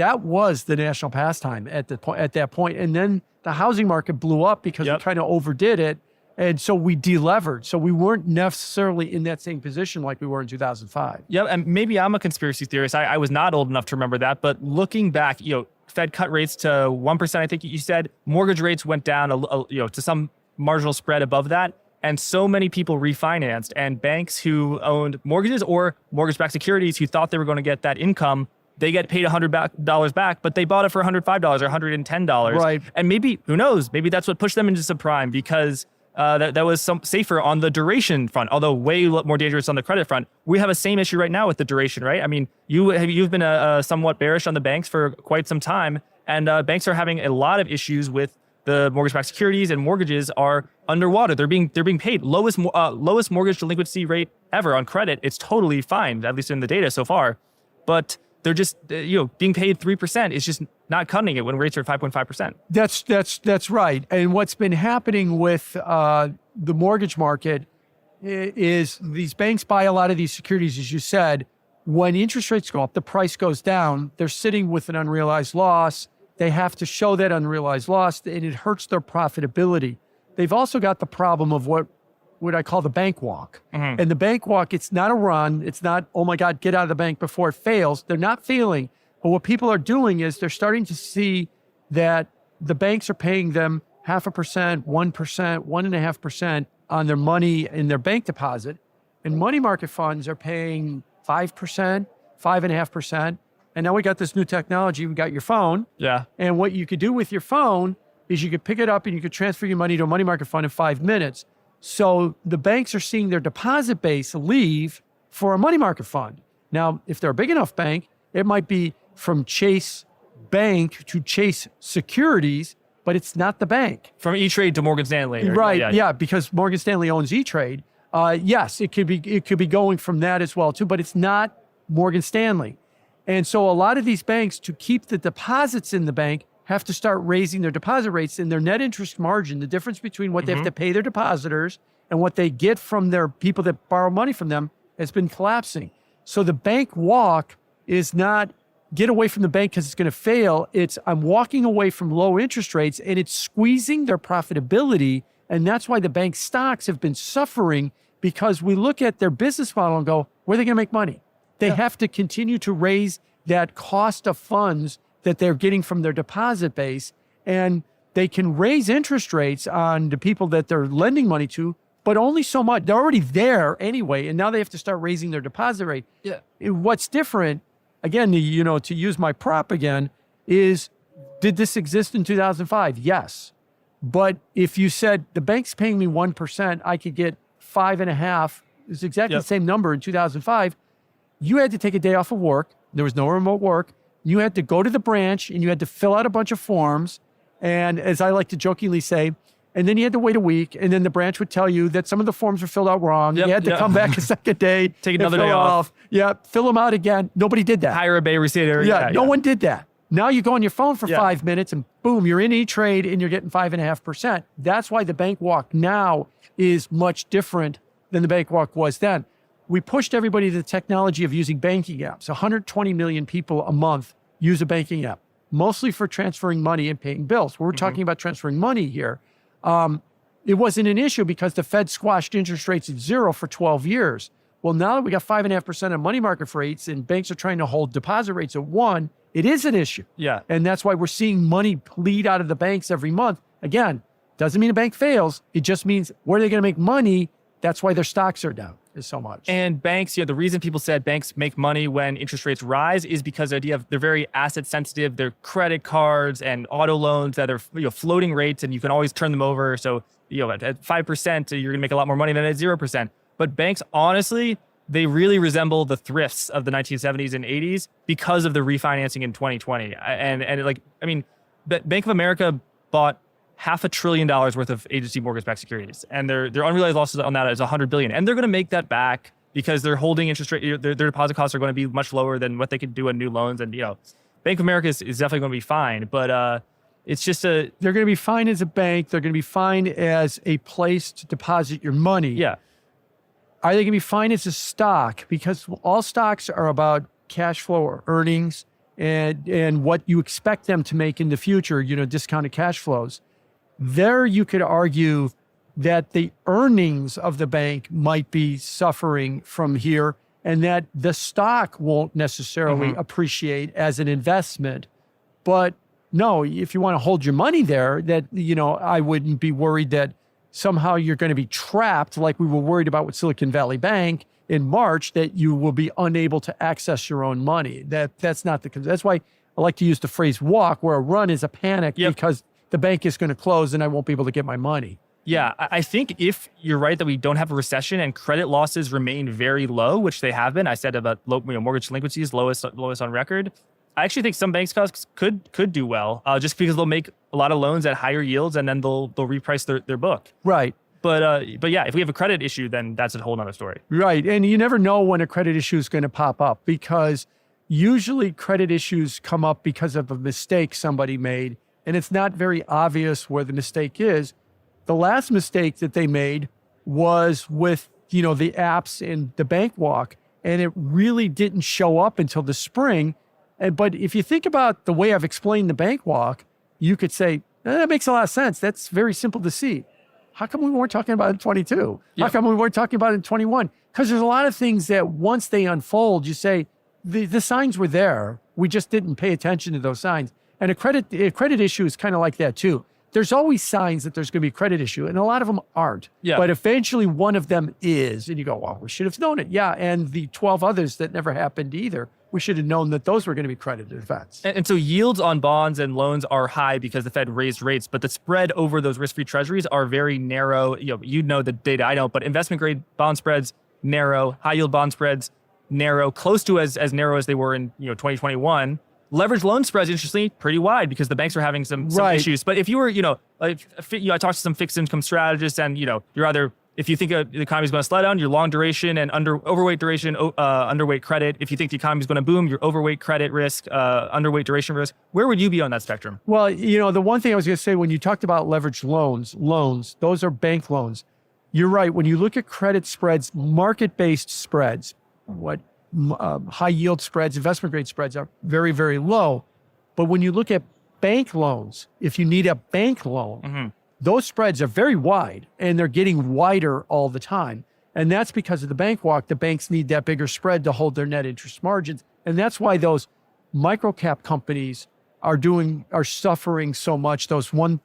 national pastime at that point. And then the housing market blew up because we kind of overdid it. And so we delevered. So we weren't necessarily in that same position like we were in 2005. Yeah, and maybe I'm a conspiracy theorist. I was not old enough to remember that. But looking back, Fed cut rates to 1%, I think you said. Mortgage rates went down, to some marginal spread above that. And so many people refinanced, and banks who owned mortgages or mortgage-backed securities who thought they were going to get that income, they get paid $100 back, but they bought it for $105 or $110. Right. And maybe, who knows, maybe that's what pushed them into subprime, because that was safer on the duration front, although way more dangerous on the credit front. We have a same issue right now with the duration, right? I mean, you've been somewhat bearish on the banks for quite some time, and banks are having a lot of issues with the mortgage-backed securities, and mortgages are underwater. They're being paid lowest mortgage delinquency rate ever on credit. It's totally fine, at least in the data so far, but they're just being paid 3% is just not cutting it when rates are 5.5%. That's right. And what's been happening with the mortgage market is these banks buy a lot of these securities, as you said. When interest rates go up, the price goes down. They're sitting with an unrealized loss. They have to show that unrealized loss, and it hurts their profitability. They've also got the problem of what I call the bank walk. And the bank walk, it's not a run. It's not, oh my God, get out of the bank before it fails. They're not failing. But what people are doing is they're starting to see that the banks are paying them 0.5%, 1%, 1.5% on their money in their bank deposit. And money market funds are paying 5%, 5.5%. And now we got this new technology. We got your phone. Yeah. And what you could do with your phone is you could pick it up and you could transfer your money to a money market fund in 5 minutes. So the banks are seeing their deposit base leave for a money market fund. Now, if they're a big enough bank, it might be from Chase Bank to Chase Securities, but it's not the bank. From E-Trade to Morgan Stanley. Right, yeah, because Morgan Stanley owns E-Trade. Yes, it could be going from that as well too, but it's not Morgan Stanley. And so a lot of these banks, to keep the deposits in the bank, have to start raising their deposit rates, and their net interest margin, the difference between what they have to pay their depositors and what they get from their people that borrow money from them, has been collapsing. So the bank walk is not get away from the bank because it's going to fail. It's I'm walking away from low interest rates, and it's squeezing their profitability. And that's why the bank stocks have been suffering, because we look at their business model and go, where are they going to make money? They have to continue to raise that cost of funds that they're getting from their deposit base. And they can raise interest rates on the people that they're lending money to, but only so much. They're already there anyway, and now they have to start raising their deposit rate. Yeah. What's different, again, to use my prop again, is did this exist in 2005? Yes. But if you said the bank's paying me 1%, I could get 5.5%. It's exactly the same number in 2005. You had to take a day off of work. There was no remote work. You had to go to the branch and you had to fill out a bunch of forms. And as I like to jokingly say, and then you had to wait a week, and then the branch would tell you that some of the forms were filled out wrong. You had to come back a second day. Take another day off. Yeah, fill them out again. Nobody did that. Hire a babysitter. No one did that. Now you go on your phone for 5 minutes and boom, you're in E-Trade and you're getting 5.5%. That's why the bank walk now is much different than the bank walk was then. We pushed everybody to the technology of using banking apps. 120 million people a month use a banking app, mostly for transferring money and paying bills. We're talking about transferring money here. It wasn't an issue because the Fed squashed interest rates at 0 for 12 years. Well, now that we got 5.5% on money market rates and banks are trying to hold deposit rates at 1%, it is an issue. Yeah. And that's why we're seeing money bleed out of the banks every month. Again, doesn't mean a bank fails. It just means where are they going to make money? That's why their stocks are down is so much. And banks, the reason people said banks make money when interest rates rise is because the idea of they're very asset sensitive. They're credit cards and auto loans that are floating rates, and you can always turn them over. So at 5%, you're gonna make a lot more money than at 0%. But banks, honestly, they really resemble the thrifts of the 1970s and 80s because of the refinancing in 2020. Bank of America bought $500 billion worth of agency mortgage-backed securities, and their unrealized losses on that is $100 billion, and they're going to make that back because they're holding interest rate. Their deposit costs are going to be much lower than what they could do on new loans, and Bank of America is definitely going to be fine, but it's just they're going to be fine as a bank. They're going to be fine as a place to deposit your money. Yeah. Are they going to be fine as a stock? Because all stocks are about cash flow or earnings and what you expect them to make in the future. Discounted cash flows. There, you could argue that the earnings of the bank might be suffering from here and that the stock won't necessarily appreciate as an investment. But no, if you want to hold your money there, that, I wouldn't be worried that somehow you're going to be trapped like we were worried about with Silicon Valley Bank in March, that you will be unable to access your own money. That's not the case. That's why I like to use the phrase walk, where a run is a panic because the bank is going to close and I won't be able to get my money. Yeah, I think if you're right that we don't have a recession and credit losses remain very low, which they have been, I said about mortgage delinquencies, lowest on record. I actually think some banks could do well, just because they'll make a lot of loans at higher yields and then they'll reprice their book. Right. But yeah, if we have a credit issue, then that's a whole nother story. Right. And you never know when a credit issue is going to pop up, because usually credit issues come up because of a mistake somebody made, and it's not very obvious where the mistake is. The last mistake that they made was with, the apps in the bank walk, and it really didn't show up until the spring. But if you think about the way I've explained the bank walk, you could say, that makes a lot of sense. That's very simple to see. How come we weren't talking about it in 22? How come we weren't talking about it in 21? Because there's a lot of things that once they unfold, you say, the signs were there. We just didn't pay attention to those signs. And a credit issue is kind of like that too. There's always signs that there's going to be a credit issue, and a lot of them aren't. Yeah. But eventually one of them is, and you go, well, we should have known it. Yeah, and the 12 others that never happened either, we should have known that those were going to be credit events. And so yields on bonds and loans are high because the Fed raised rates, but the spread over those risk-free treasuries are very narrow. You know the data, I don't, but investment-grade bond spreads, narrow. High-yield bond spreads, narrow, close to as narrow as they were in 2021. Leveraged loan spreads, interestingly, pretty wide because the banks are having some issues. But if you were, I talked to some fixed income strategists, and you're either, if you think the economy is going to slow down, you're long duration and overweight duration, underweight credit. If you think the economy is going to boom, you're overweight credit risk, underweight duration risk. Where would you be on that spectrum? Well, the one thing I was going to say, when you talked about leveraged loans, those are bank loans. You're right. When you look at credit spreads, market-based spreads, high yield spreads, investment grade spreads are very, very low. But when you look at bank loans, if you need a bank loan, those spreads are very wide, and they're getting wider all the time. And that's because of the bank walk. The banks need that bigger spread to hold their net interest margins. And that's why those microcap companies are suffering so much, those one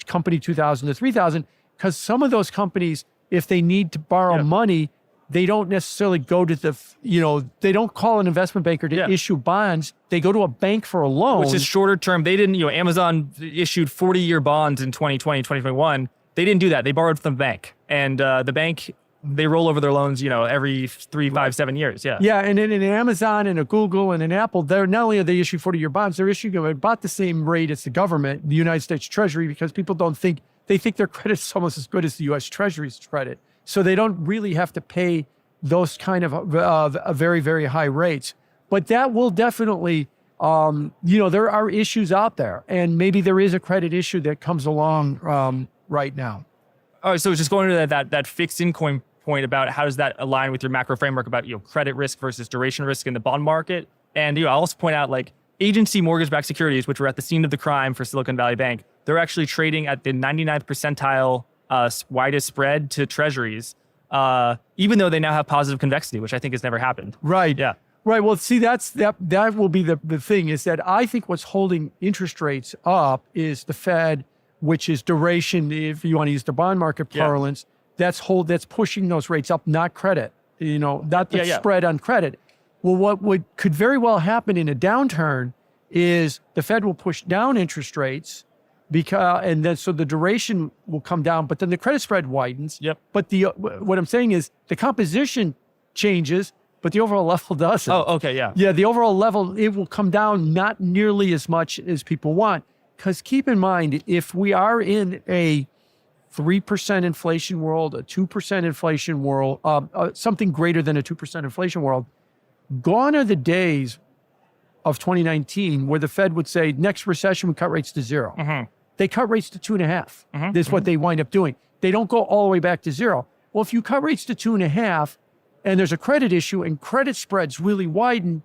company 2,000 to 3,000, because some of those companies, if they need to borrow money, they don't necessarily go to they don't call an investment banker to issue bonds. They go to a bank for a loan. Which is shorter term. They didn't, Amazon issued 40-year bonds in 2020, 2021. They didn't do that. They borrowed from the bank. And the bank, they roll over their loans, every 3, 5, 7 years. Yeah. Yeah. And in an Amazon and a Google and an Apple, they're not only are they issuing 40-year bonds, they're issuing them at about the same rate as the government, the United States Treasury, because people think their credit's almost as good as the U.S. Treasury's credit. So they don't really have to pay those kind of very, very high rates. But that will definitely, there are issues out there. And maybe there is a credit issue that comes along right now. All right, so just going to that fixed income point about how does that align with your macro framework about credit risk versus duration risk in the bond market. And I'll also point out, like, agency mortgage-backed securities, which were at the scene of the crime for Silicon Valley Bank, they're actually trading at the 99th percentile widest spread to treasuries, even though they now have positive convexity, which I think has never happened. Right. Yeah. Right. Well, see, that will be the thing, is that I think what's holding interest rates up is the Fed, which is duration, if you want to use the bond market parlance, that's pushing those rates up, not credit, not the spread on credit. Well, what could very well happen in a downturn is the Fed will push down interest rates, so the duration will come down, but then the credit spread widens. Yep. But what I'm saying is the composition changes, but the overall level doesn't. Oh, okay, yeah. Yeah, the overall level, it will come down not nearly as much as people want. Because keep in mind, if we are in a 3% inflation world, a 2% inflation world, something greater than a 2% inflation world, gone are the days of 2019 where the Fed would say, next recession, we cut rates to 0. Mm-hmm. They cut rates to 2.5. Mm-hmm. This is what they wind up doing. They don't go all the way back to 0. Well, if you cut rates to 2.5 and there's a credit issue and credit spreads really widen,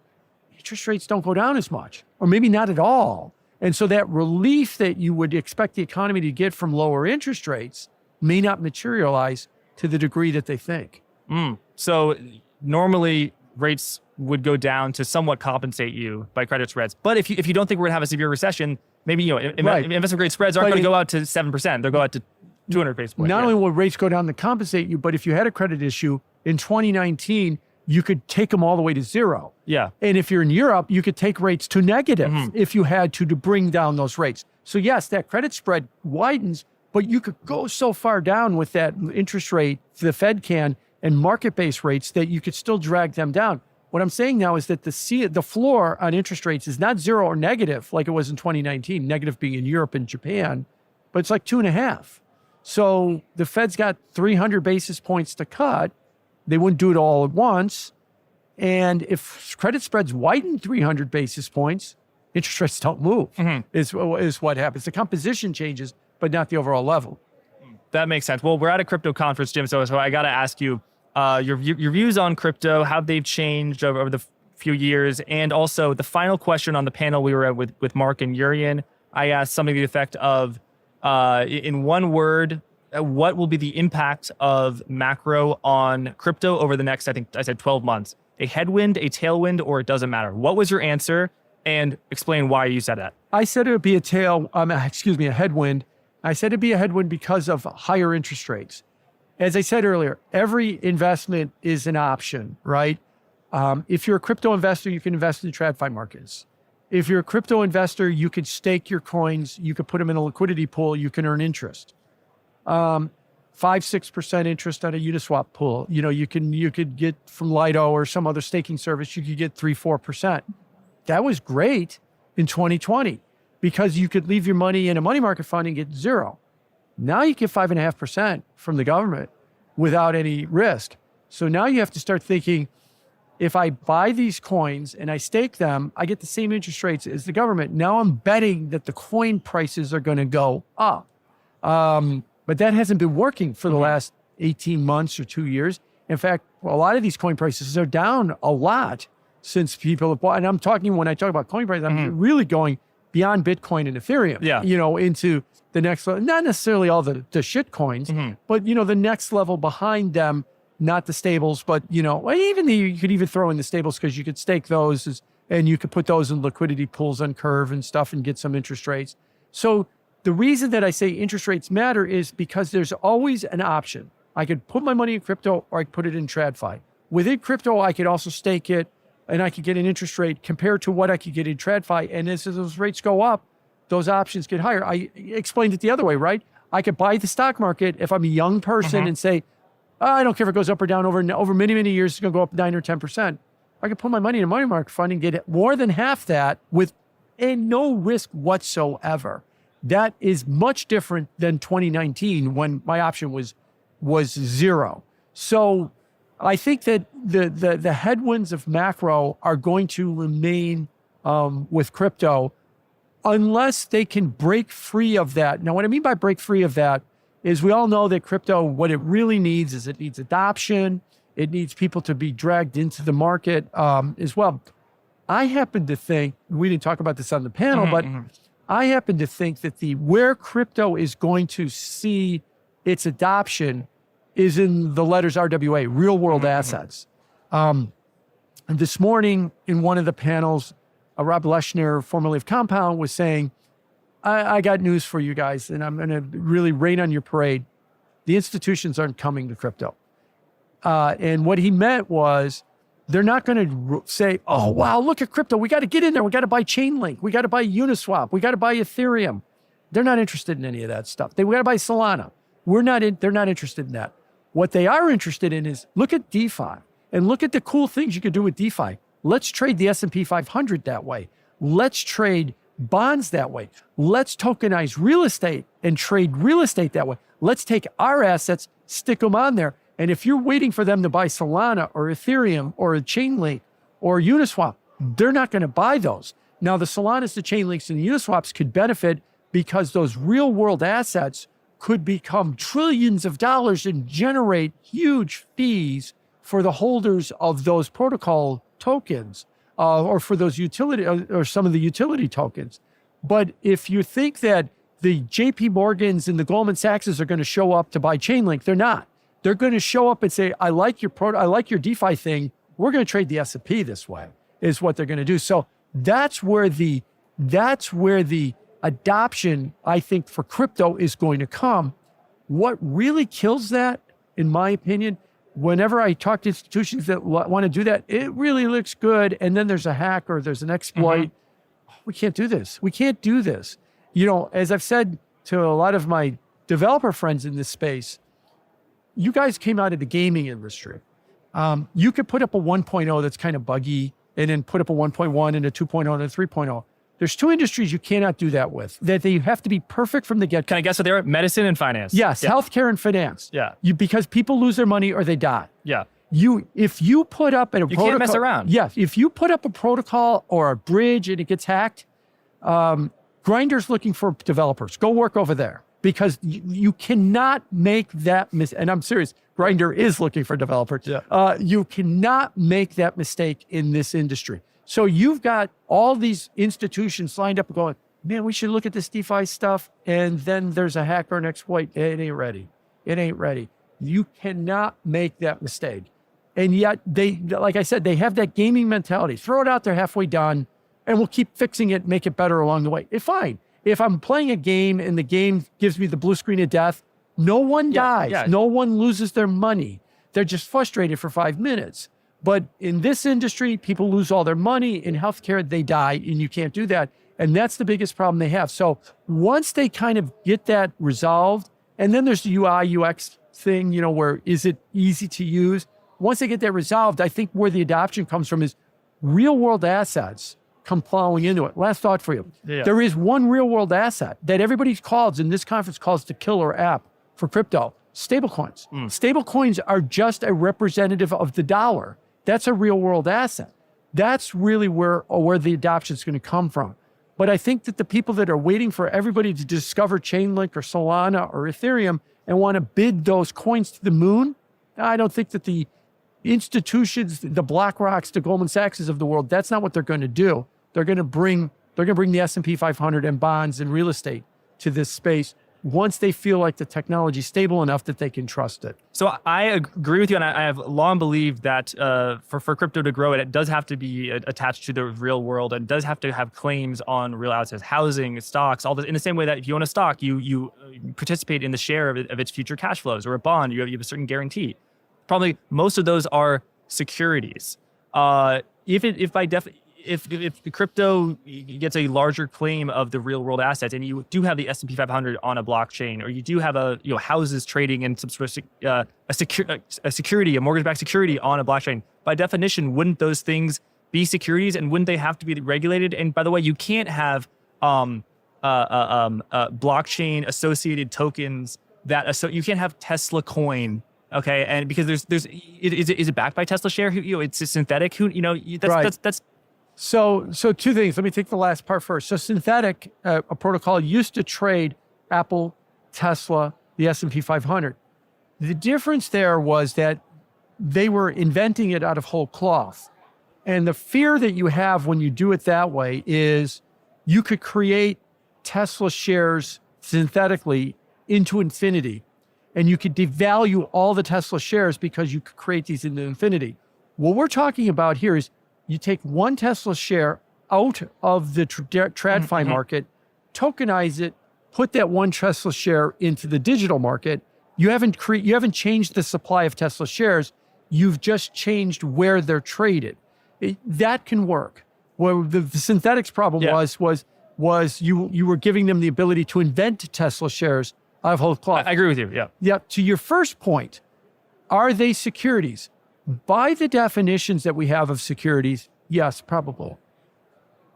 interest rates don't go down as much, or maybe not at all. And so that relief that you would expect the economy to get from lower interest rates may not materialize to the degree that they think. So normally rates would go down to somewhat compensate you by credit spreads. But if you don't think we're going to have a severe recession, maybe investment grade spreads aren't going to go out to 7%. They'll go out to 200 basis points. Not only will rates go down to compensate you, but if you had a credit issue in 2019, you could take them all the way to zero. Yeah. And if you're in Europe, you could take rates to negative if you had to bring down those rates. So yes, that credit spread widens, but you could go so far down with that interest rate, the Fed can, and market-based rates that you could still drag them down. What I'm saying now is that the floor on interest rates is not zero or negative like it was in 2019, negative being in Europe and Japan, but it's like 2.5. So the Fed's got 300 basis points to cut. They wouldn't do it all at once. And if credit spreads widen 300 basis points, interest rates don't move, is what happens. The composition changes, but not the overall level. That makes sense. Well, we're at a crypto conference, Jim, so I got to ask you your views on crypto, how they've changed over the few years, and also the final question on the panel we were at with Mark and Urian. I asked something to the effect of, in one word, what will be the impact of macro on crypto over the next, I think I said 12 months? A headwind, a tailwind, or it doesn't matter? What was your answer? And explain why you said that. I said it would be a headwind. I said it'd be a headwind because of higher interest rates. As I said earlier, every investment is an option, right? If you're a crypto investor, you can invest in the TradFi markets. If you're a crypto investor, you could stake your coins, you could put them in a liquidity pool, you can earn interest. 5-6% interest on a Uniswap pool. You know, you could get from Lido or some other staking service, you could get 3-4%. That was great in 2020 because you could leave your money in a money market fund and get zero. Now you get 5.5% from the government without any risk. So now you have to start thinking, if I buy these coins and I stake them, I get the same interest rates as the government. Now I'm betting that the coin prices are going to go up. But that hasn't been working for the last 18 months or 2 years. In fact, a lot of these coin prices are down a lot since people have bought. And I'm talking, when I talk about coin prices, I'm really going beyond Bitcoin and Ethereum, into the next level, not necessarily all the shit coins, but, the next level behind them, not the stables, but, you could even throw in the stables because you could stake those and you could put those in liquidity pools on Curve and stuff and get some interest rates. So the reason that I say interest rates matter is because there's always an option. I could put my money in crypto or I could put it in TradFi. Within crypto, I could also stake it and I could get an interest rate compared to what I could get in TradFi. And as those rates go up, those options get higher. I explained it the other way, right? I could buy the stock market if I'm a young person and say, I don't care if it goes up or down over many, many years, it's going to go up 9 or 10%. I could put my money in a money market fund and get more than half that with no risk whatsoever. That is much different than 2019 when my option was zero. So I think that the headwinds of macro are going to remain with crypto unless they can break free of that. Now, what I mean by break free of that is we all know that crypto, what it really needs is it needs adoption. It needs people to be dragged into the market as well. I happen to think, we didn't talk about this on the panel, but I happen to think that where crypto is going to see its adoption is in the letters RWA, real world assets. And this morning in one of the panels, Rob Leshner, formerly of Compound, was saying, I got news for you guys, and I'm going to really rain on your parade. The institutions aren't coming to crypto. And what he meant was they're not going to say, oh, wow, look at crypto. We got to get in there. We got to buy Chainlink. We got to buy Uniswap. We got to buy Ethereum. They're not interested in any of that stuff. We got to buy Solana. They're not interested in that. What they are interested in is look at DeFi and look at the cool things you could do with DeFi. Let's trade the S&P 500 that way. Let's trade bonds that way. Let's tokenize real estate and trade real estate that way. Let's take our assets, stick them on there. And if you're waiting for them to buy Solana or Ethereum or a Chainlink or Uniswap, they're not going to buy those. Now, the Solanas, the Chainlinks, and the Uniswaps could benefit because those real world assets could become trillions of dollars and generate huge fees for the holders of those protocol tokens or for those utility or some of the utility tokens. But if you think that the JP Morgans and the Goldman Sachs are going to show up to buy Chainlink, they're not. They're going to show up and say, I like your DeFi thing. We're going to trade the S&P this way, is what they're going to do. So that's where the adoption, I think, for crypto is going to come. What really kills that, in my opinion, whenever I talk to institutions that want to do that, it really looks good. And then there's a hack or there's an exploit. We can't do this. We can't do this. As I've said to a lot of my developer friends in this space, you guys came out of the gaming industry. You could put up a 1.0 that's kind of buggy and then put up a 1.1 and a 2.0 and a 3.0. There's two industries you cannot do that with, that they have to be perfect from the get-go. Can I guess what they are? Medicine and finance. Yes, healthcare and finance. Yeah. Because people lose their money or they die. Yeah. If you put up a protocol, can't mess around. Yes, if you put up a protocol or a bridge and it gets hacked, Grindr's looking for developers. Go work over there because you cannot make that and I'm serious. Grindr is looking for developers. Yeah. You cannot make that mistake in this industry. So you've got all these institutions lined up going, man, we should look at this DeFi stuff. And then there's a hacker and exploit. It ain't ready. It ain't ready. You cannot make that mistake. And yet like I said, they have that gaming mentality. Throw it out there halfway done and we'll keep fixing it, make it better along the way. It's fine. If I'm playing a game and the game gives me the blue screen of death, no one dies. Yeah. No one loses their money. They're just frustrated for 5 minutes. But in this industry, people lose all their money. In healthcare, they die, and you can't do that. And that's the biggest problem they have. So once they kind of get that resolved, and then there's the UI, UX thing, where is it easy to use? Once they get that resolved, I think where the adoption comes from is real world assets come plowing into it. Last thought for you. Yeah. There is one real world asset that everybody calls, in this conference calls the killer app for crypto, stablecoins. Stablecoins are just a representative of the dollar. That's a real world asset. That's really where the adoption is going to come from. But I think that the people that are waiting for everybody to discover Chainlink or Solana or Ethereum and want to bid those coins to the moon, I don't think that the institutions, the Blockrocks, the Goldman Sachs of the world, that's not what they're going to do. They're going to bring the S&P 500 and bonds and real estate to this space once they feel like the technology is stable enough that they can trust it. So I agree with you, and I have long believed that for crypto to grow, it does have to be attached to the real world and does have to have claims on real assets, housing, stocks, all this. In the same way that if you own a stock, you participate in the share of its future cash flows, or a bond, you have a certain guarantee. Probably most of those are securities. If the crypto gets a larger claim of the real world assets, and you do have the S&P 500 on a blockchain, or you do have houses trading in some sort of a security, a mortgage-backed security on a blockchain, by definition, wouldn't those things be securities, and wouldn't they have to be regulated? And by the way, you can't have blockchain associated tokens you can't have Tesla coin. Okay, and because is it backed by Tesla share? It's a synthetic. That's. So two things. Let me take the last part first. So synthetic, a protocol used to trade Apple, Tesla, the S&P 500. The difference there was that they were inventing it out of whole cloth. And the fear that you have when you do it that way is you could create Tesla shares synthetically into infinity. And you could devalue all the Tesla shares because you could create these into infinity. What we're talking about here is you take one Tesla share out of the TradFi market, tokenize it, put that one Tesla share into the digital market. You haven't changed the supply of Tesla shares. You've just changed where they're traded. That can work. Well, the synthetics problem was you were giving them the ability to invent Tesla shares out of whole cloth. I agree with you. Yeah. Yeah. To your first point, are they securities? By the definitions that we have of securities, yes, probably.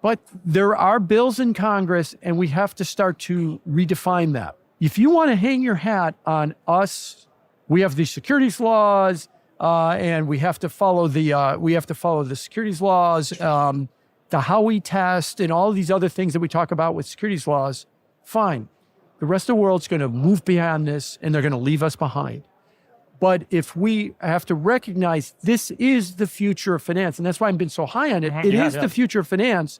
But there are bills in Congress, and we have to start to redefine that. If you want to hang your hat on us, we have the securities laws, and we have to follow the securities laws, the Howey test, and all these other things that we talk about with securities laws. Fine. The rest of the world's going to move beyond this, and they're going to leave us behind. But if we have to recognize this is the future of finance, and that's why I've been so high on it, it is the future of finance,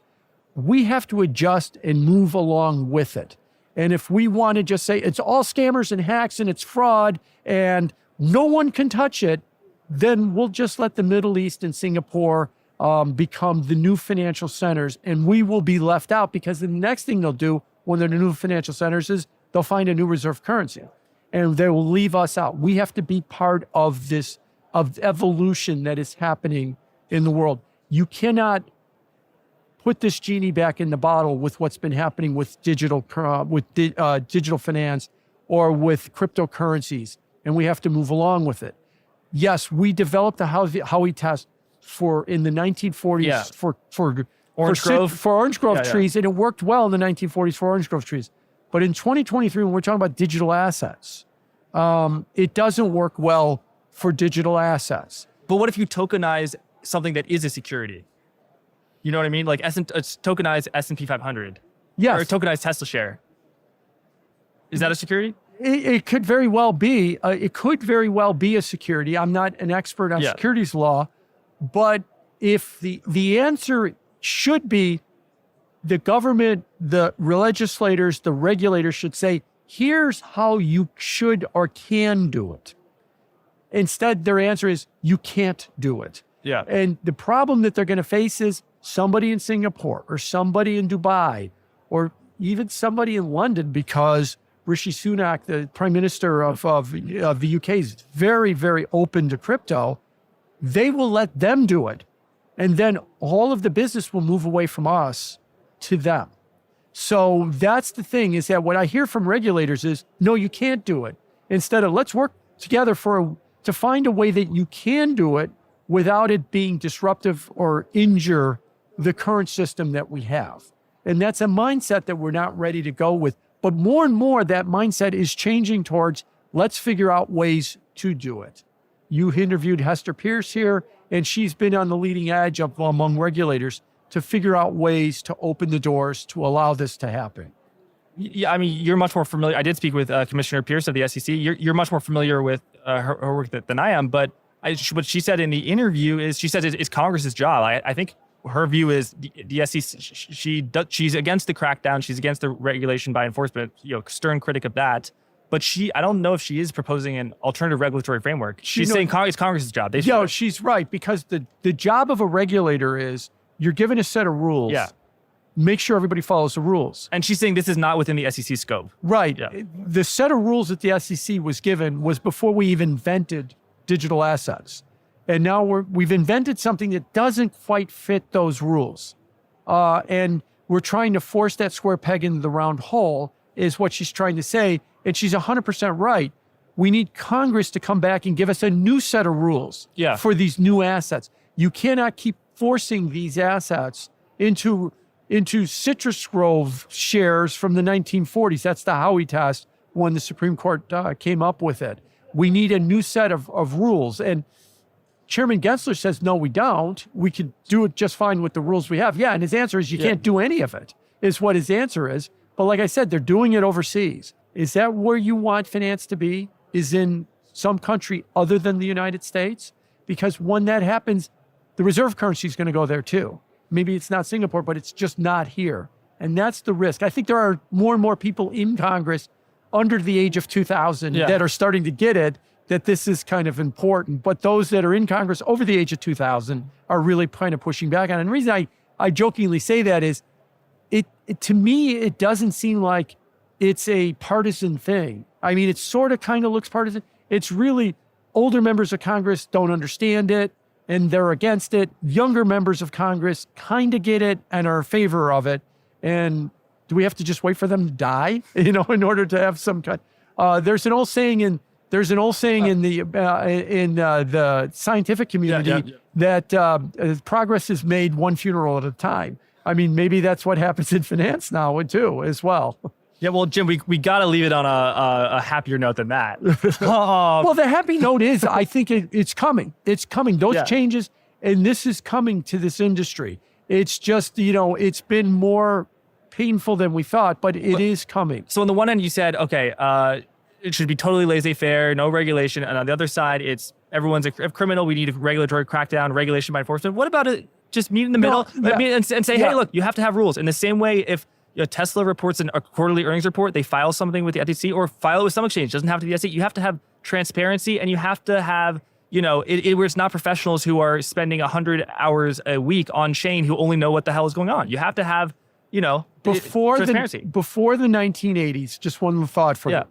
we have to adjust and move along with it. And if we want to just say it's all scammers and hacks and it's fraud and no one can touch it, then we'll just let the Middle East and Singapore become the new financial centers, and we will be left out because the next thing they'll do when they're the new financial centers is they'll find a new reserve currency. and they will leave us out. We have to be part of this, of evolution that is happening in the world. You cannot put this genie back in the bottle with what's been happening with digital finance or with cryptocurrencies, and we have to move along with it. Yes, we developed the Howey test in the 1940s for orange grove trees, and it worked well in the 1940s for orange grove trees. But in 2023, when we're talking about digital assets, it doesn't work well for digital assets. But what if you tokenize something that is a security? You know what I mean? Like tokenize S&P 500. Yes. Or tokenize Tesla share. Is that a security? It could very well be. It could very well be a security. I'm not an expert on securities law, but if the answer should be the government, the legislators, the regulators should say, here's how you should or can do it. Instead, their answer is, you can't do it. Yeah. And the problem that they're going to face is somebody in Singapore or somebody in Dubai or even somebody in London, because Rishi Sunak, the Prime Minister of the UK, is very, very open to crypto. They will let them do it. And then all of the business will move away from us to them. So that's the thing, is that what I hear from regulators is, no, you can't do it. Instead of, let's work together to find a way that you can do it without it being disruptive or injure the current system that we have. And that's a mindset that we're not ready to go with. But more and more, that mindset is changing towards, let's figure out ways to do it. You interviewed Hester Pierce here, and she's been on the leading edge among regulators to figure out ways to open the doors to allow this to happen. Yeah, I mean, you're much more familiar. I did speak with Commissioner Pierce of the SEC. You're much more familiar with her work than I am. But what she said in the interview is, she says it's Congress's job. I think her view is the SEC. She's against the crackdown. She's against the regulation by enforcement. Stern critic of that. But I don't know if she is proposing an alternative regulatory framework. She's saying it's Congress's job. She's right, because the job of a regulator is, you're given a set of rules. Yeah. Make sure everybody follows the rules. And she's saying this is not within the SEC scope. Right. Yeah. The set of rules that the SEC was given was before we even invented digital assets. And now we've invented something that doesn't quite fit those rules. And we're trying to force that square peg into the round hole, is what she's trying to say. And she's 100% right. We need Congress to come back and give us a new set of rules for these new assets. You cannot keep forcing these assets into citrus grove shares from the 1940s. That's the Howey test when the Supreme Court came up with it. We need a new set of rules. And Chairman Gensler says, no, we don't. We can do it just fine with the rules we have. Yeah, and his answer is, you can't do any of it, is what his answer is. But like I said, they're doing it overseas. Is that where you want finance to be? Is in some country other than the United States? Because when that happens, the reserve currency is going to go there too. Maybe it's not Singapore, but it's just not here. And that's the risk. I think there are more and more people in Congress under the age of 2000 that are starting to get it, that this is kind of important. But those that are in Congress over the age of 2000 are really kind of pushing back on it. And the reason I jokingly say that is, to me, it doesn't seem like it's a partisan thing. I mean, it sort of kind of looks partisan. It's really, older members of Congress don't understand it and they're against it. Younger members of Congress kind of get it and are in favor of it. And do we have to just wait for them to die, in order to have some kind? There's an old saying in the scientific community that progress is made one funeral at a time. I mean, maybe that's what happens in finance now too, as well. Yeah, well, Jim, we got to leave it on a happier note than that. Well, the happy note is, I think it's coming. It's coming. Those changes, and this is coming to this industry. It's just, it's been more painful than we thought, but it is coming. So on the one end, you said, okay, it should be totally laissez-faire, no regulation. And on the other side, it's everyone's a criminal. We need a regulatory crackdown, regulation by enforcement. What about it? Just meet in the middle and say, hey, look, you have to have rules. In the same way, if Tesla reports a quarterly earnings report, they file something with the SEC or file it with some exchange. It doesn't have to be the SEC. You have to have transparency, and you have to have, where it's not professionals who are spending 100 hours a week on chain who only know what the hell is going on. You have to have, before transparency. Before the 1980s, just one thought for you.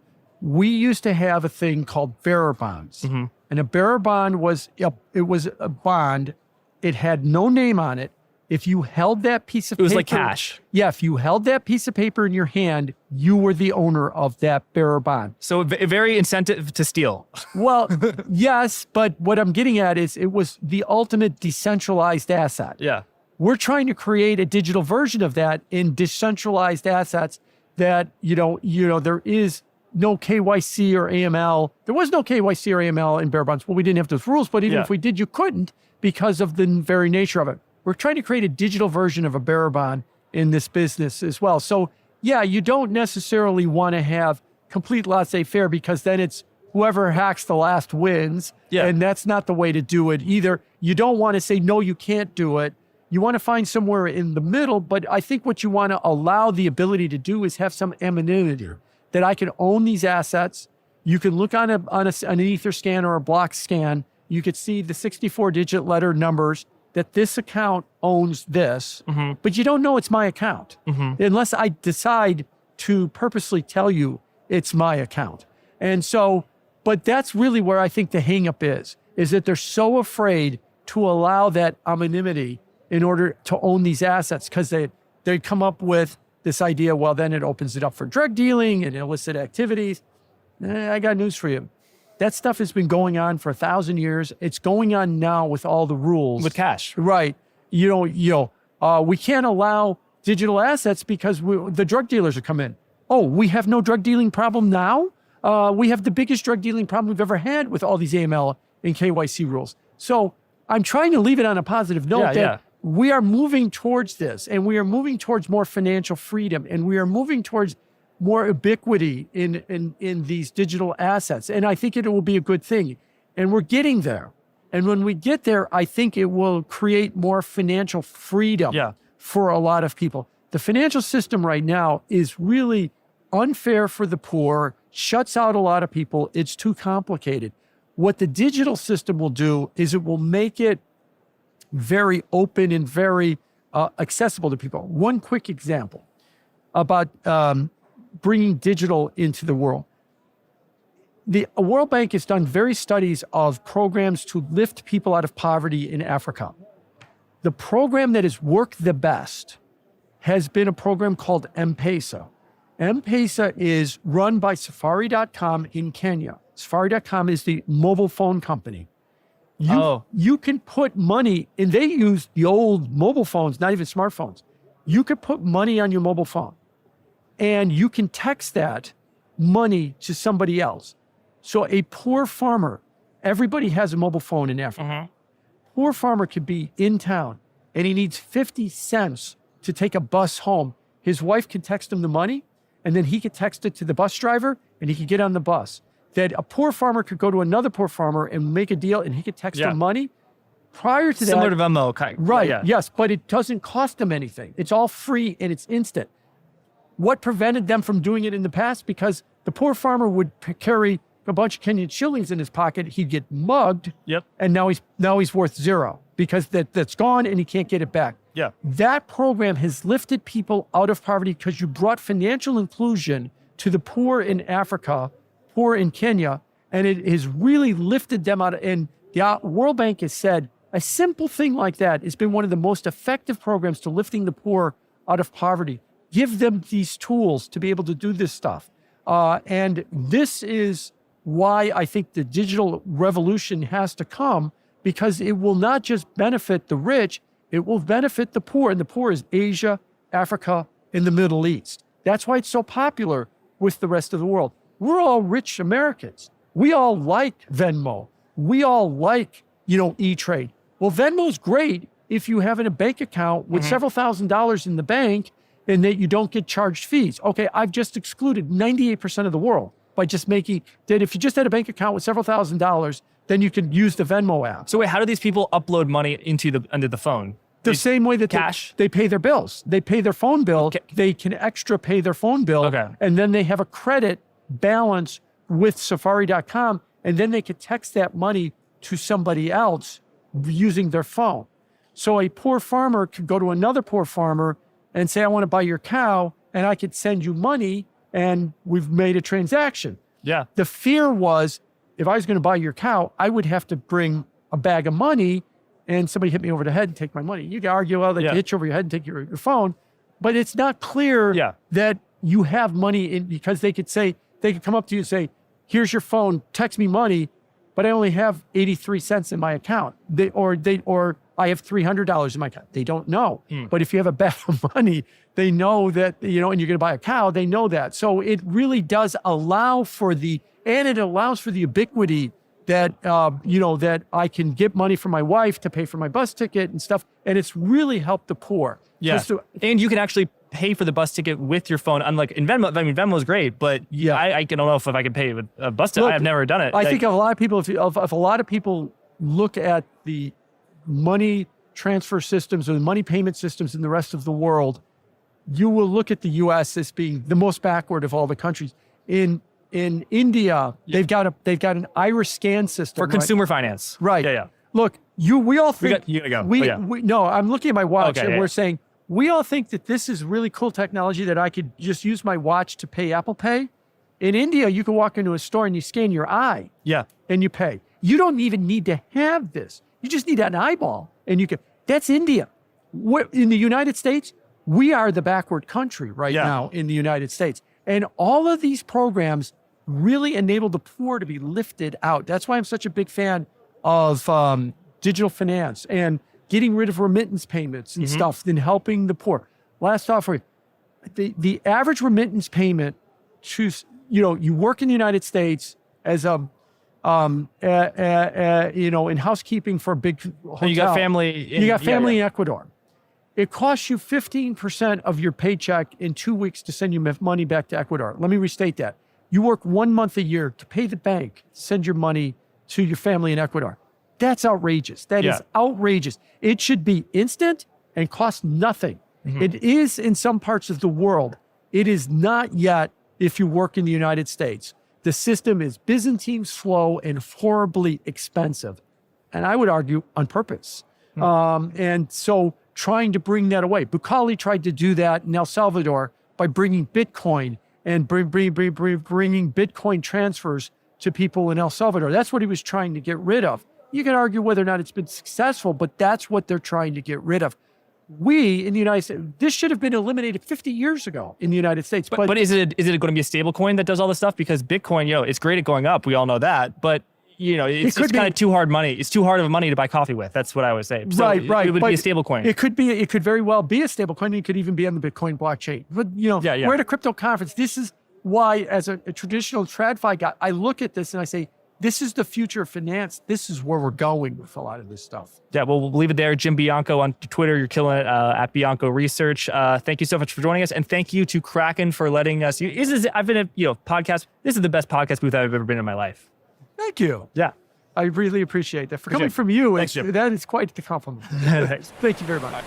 we used to have a thing called bearer bonds. And a bearer bond was a bond. It had no name on it. If you held that piece of paper. It was like cash. Yeah, if you held that piece of paper in your hand, you were the owner of that bearer bond. So a very incentive to steal. Well, yes, but what I'm getting at is it was the ultimate decentralized asset. Yeah. We're trying to create a digital version of that in decentralized assets that, there is no KYC or AML. There was no KYC or AML in bearer bonds. Well, we didn't have those rules, but even if we did, you couldn't because of the very nature of it. We're trying to create a digital version of a bearer bond in this business as well. So yeah, you don't necessarily want to have complete laissez-faire because then it's whoever hacks the last wins. Yeah. And that's not the way to do it either. You don't want to say, no, you can't do it. You want to find somewhere in the middle, but I think what you want to allow the ability to do is have some anonymity that I can own these assets. You can look on an ether scan or a block scan. You could see the 64-digit letter numbers that this account owns this, but you don't know it's my account unless I decide to purposely tell you it's my account. And so, but that's really where I think the hangup is that they're so afraid to allow that anonymity in order to own these assets because they'd come up with this idea, well, then it opens it up for drug dealing and illicit activities. I got news for you. That stuff has been going on for 1,000 years. It's going on now with all the rules. With cash. Right. We can't allow digital assets because the drug dealers are coming in. Oh, we have no drug dealing problem now? We have the biggest drug dealing problem we've ever had with all these AML and KYC rules. So I'm trying to leave it on a positive note that we are moving towards this, and we are moving towards more financial freedom, and we are moving towards more ubiquity in these digital assets. And I think it will be a good thing. And we're getting there. And when we get there, I think it will create more financial freedom for a lot of people. The financial system right now is really unfair for the poor, shuts out a lot of people. It's too complicated. What the digital system will do is it will make it very open and very accessible to people. One quick example about bringing digital into the world. The World Bank has done various studies of programs to lift people out of poverty in Africa. The program that has worked the best has been a program called M-Pesa. M-Pesa is run by Safari.com in Kenya. Safari.com is the mobile phone company. You can put money, and they use the old mobile phones, not even smartphones. You could put money on your mobile phone, and you can text that money to somebody else. So a poor farmer, everybody has a mobile phone in Africa. Poor farmer could be in town, and he needs 50 cents to take a bus home. His wife could text him the money, and then he could text it to the bus driver, and he could get on the bus. That a poor farmer could go to another poor farmer and make a deal, and he could text him money. Prior to that, similar to Venmo, kind of. Right? Yes, but it doesn't cost them anything. It's all free and it's instant. What prevented them from doing it in the past? Because the poor farmer would carry a bunch of Kenyan shillings in his pocket. He'd get mugged. And now he's worth zero because that's gone and he can't get it back. That program has lifted people out of poverty because you brought financial inclusion to the poor in Africa, poor in Kenya, and it has really lifted them out. And the World Bank has said a simple thing like that has been one of the most effective programs to lifting the poor out of poverty. Give them these tools to be able to do this stuff. And this is why I think the digital revolution has to come, because it will not just benefit the rich, it will benefit the poor. And the poor is Asia, Africa, and the Middle East. That's why it's so popular with the rest of the world. We're all rich Americans. We all like Venmo. We all like, E-Trade. Well, Venmo's great if you have in a bank account with several $1,000s in the bank and that you don't get charged fees. Okay, I've just excluded 98% of the world by just making that if you just had a bank account with several $1,000s, then you can use the Venmo app. So wait, how do these people upload money under the phone? The same way that cash? They pay their bills. They pay their phone bill. Okay. They can extra pay their phone bill. Okay. And then they have a credit balance with Safari.com, and then they could text that money to somebody else using their phone. So a poor farmer could go to another poor farmer and say, I want to buy your cow, and I could send you money, and we've made a transaction. Yeah. The fear was, if I was going to buy your cow, I would have to bring a bag of money and somebody hit me over the head and take my money. You can argue, well, they can hit you over your head and take your phone, but it's not clear that you have money in, because they could come up to you and say, here's your phone, text me money, but I only have 83 cents in my account. Or I have $300 in my account. They don't know. But if you have a bag of money, they know that, and you're going to buy a cow, they know that. So it really does allow for it allows for the ubiquity that, that I can get money from my wife to pay for my bus ticket and stuff. And it's really helped the poor. Yeah. And you can actually pay for the bus ticket with your phone. Unlike in Venmo, I mean, Venmo is great, but I don't know if I can pay with a bus ticket. I've never done it. I think a lot of people, if a lot of people look at the money transfer systems or the money payment systems in the rest of the world, you will look at the U.S. as being the most backward of all the countries. In India, they've got an iris scan system for consumer finance. Right. Yeah. Look, we all think you gotta go. No, I'm looking at my watch and we're saying we all think that this is really cool technology that I could just use my watch to pay Apple Pay. In India, you can walk into a store and you scan your eye. Yeah. And you pay. You don't even need to have this. You just need an eyeball and you can. That's India. In the United States, we are the backward country right now in the United States. And all of these programs really enable the poor to be lifted out. That's why I'm such a big fan of digital finance and getting rid of remittance payments and stuff, and helping the poor. Last thought for you. The average remittance payment, you work in the United States as in housekeeping for a big hotel. You got family. In Ecuador. It costs you 15% of your paycheck in 2 weeks to send you money back to Ecuador. Let me restate that. You work 1 month a year to pay the bank, send your money to your family in Ecuador. That's outrageous. That is outrageous. It should be instant and cost nothing. It is in some parts of the world. It is not yet if you work in the United States. The system is Byzantine, slow, and horribly expensive. And I would argue on purpose. And so trying to bring that away. Bukali tried to do that in El Salvador by bringing Bitcoin and bringing Bitcoin transfers to people in El Salvador. That's what he was trying to get rid of. You can argue whether or not it's been successful, but that's what they're trying to get rid of. We in the United States, this should have been eliminated 50 years ago in the United States. But is it going to be a stable coin that does all this stuff? Because Bitcoin, it's great at going up. We all know that. But it's kind of too hard money. It's too hard of money to buy coffee with. That's what I would say. So right. It would be a stable coin. It could very well be a stable coin. It could even be on the Bitcoin blockchain. But we're at a crypto conference. This is why, as a traditional TradFi guy, I look at this and I say, this is the future of finance. This is where we're going with a lot of this stuff. Yeah, well, we'll leave it there. Jim Bianco on Twitter. You're killing it at Bianco Research. Thank you so much for joining us. And thank you to Kraken for letting us. I've been podcast. This is the best podcast booth I've ever been in my life. Thank you. Yeah. I really appreciate that. Coming from you, Thanks, Jim. that is quite the compliment. Thanks. Thank you very much.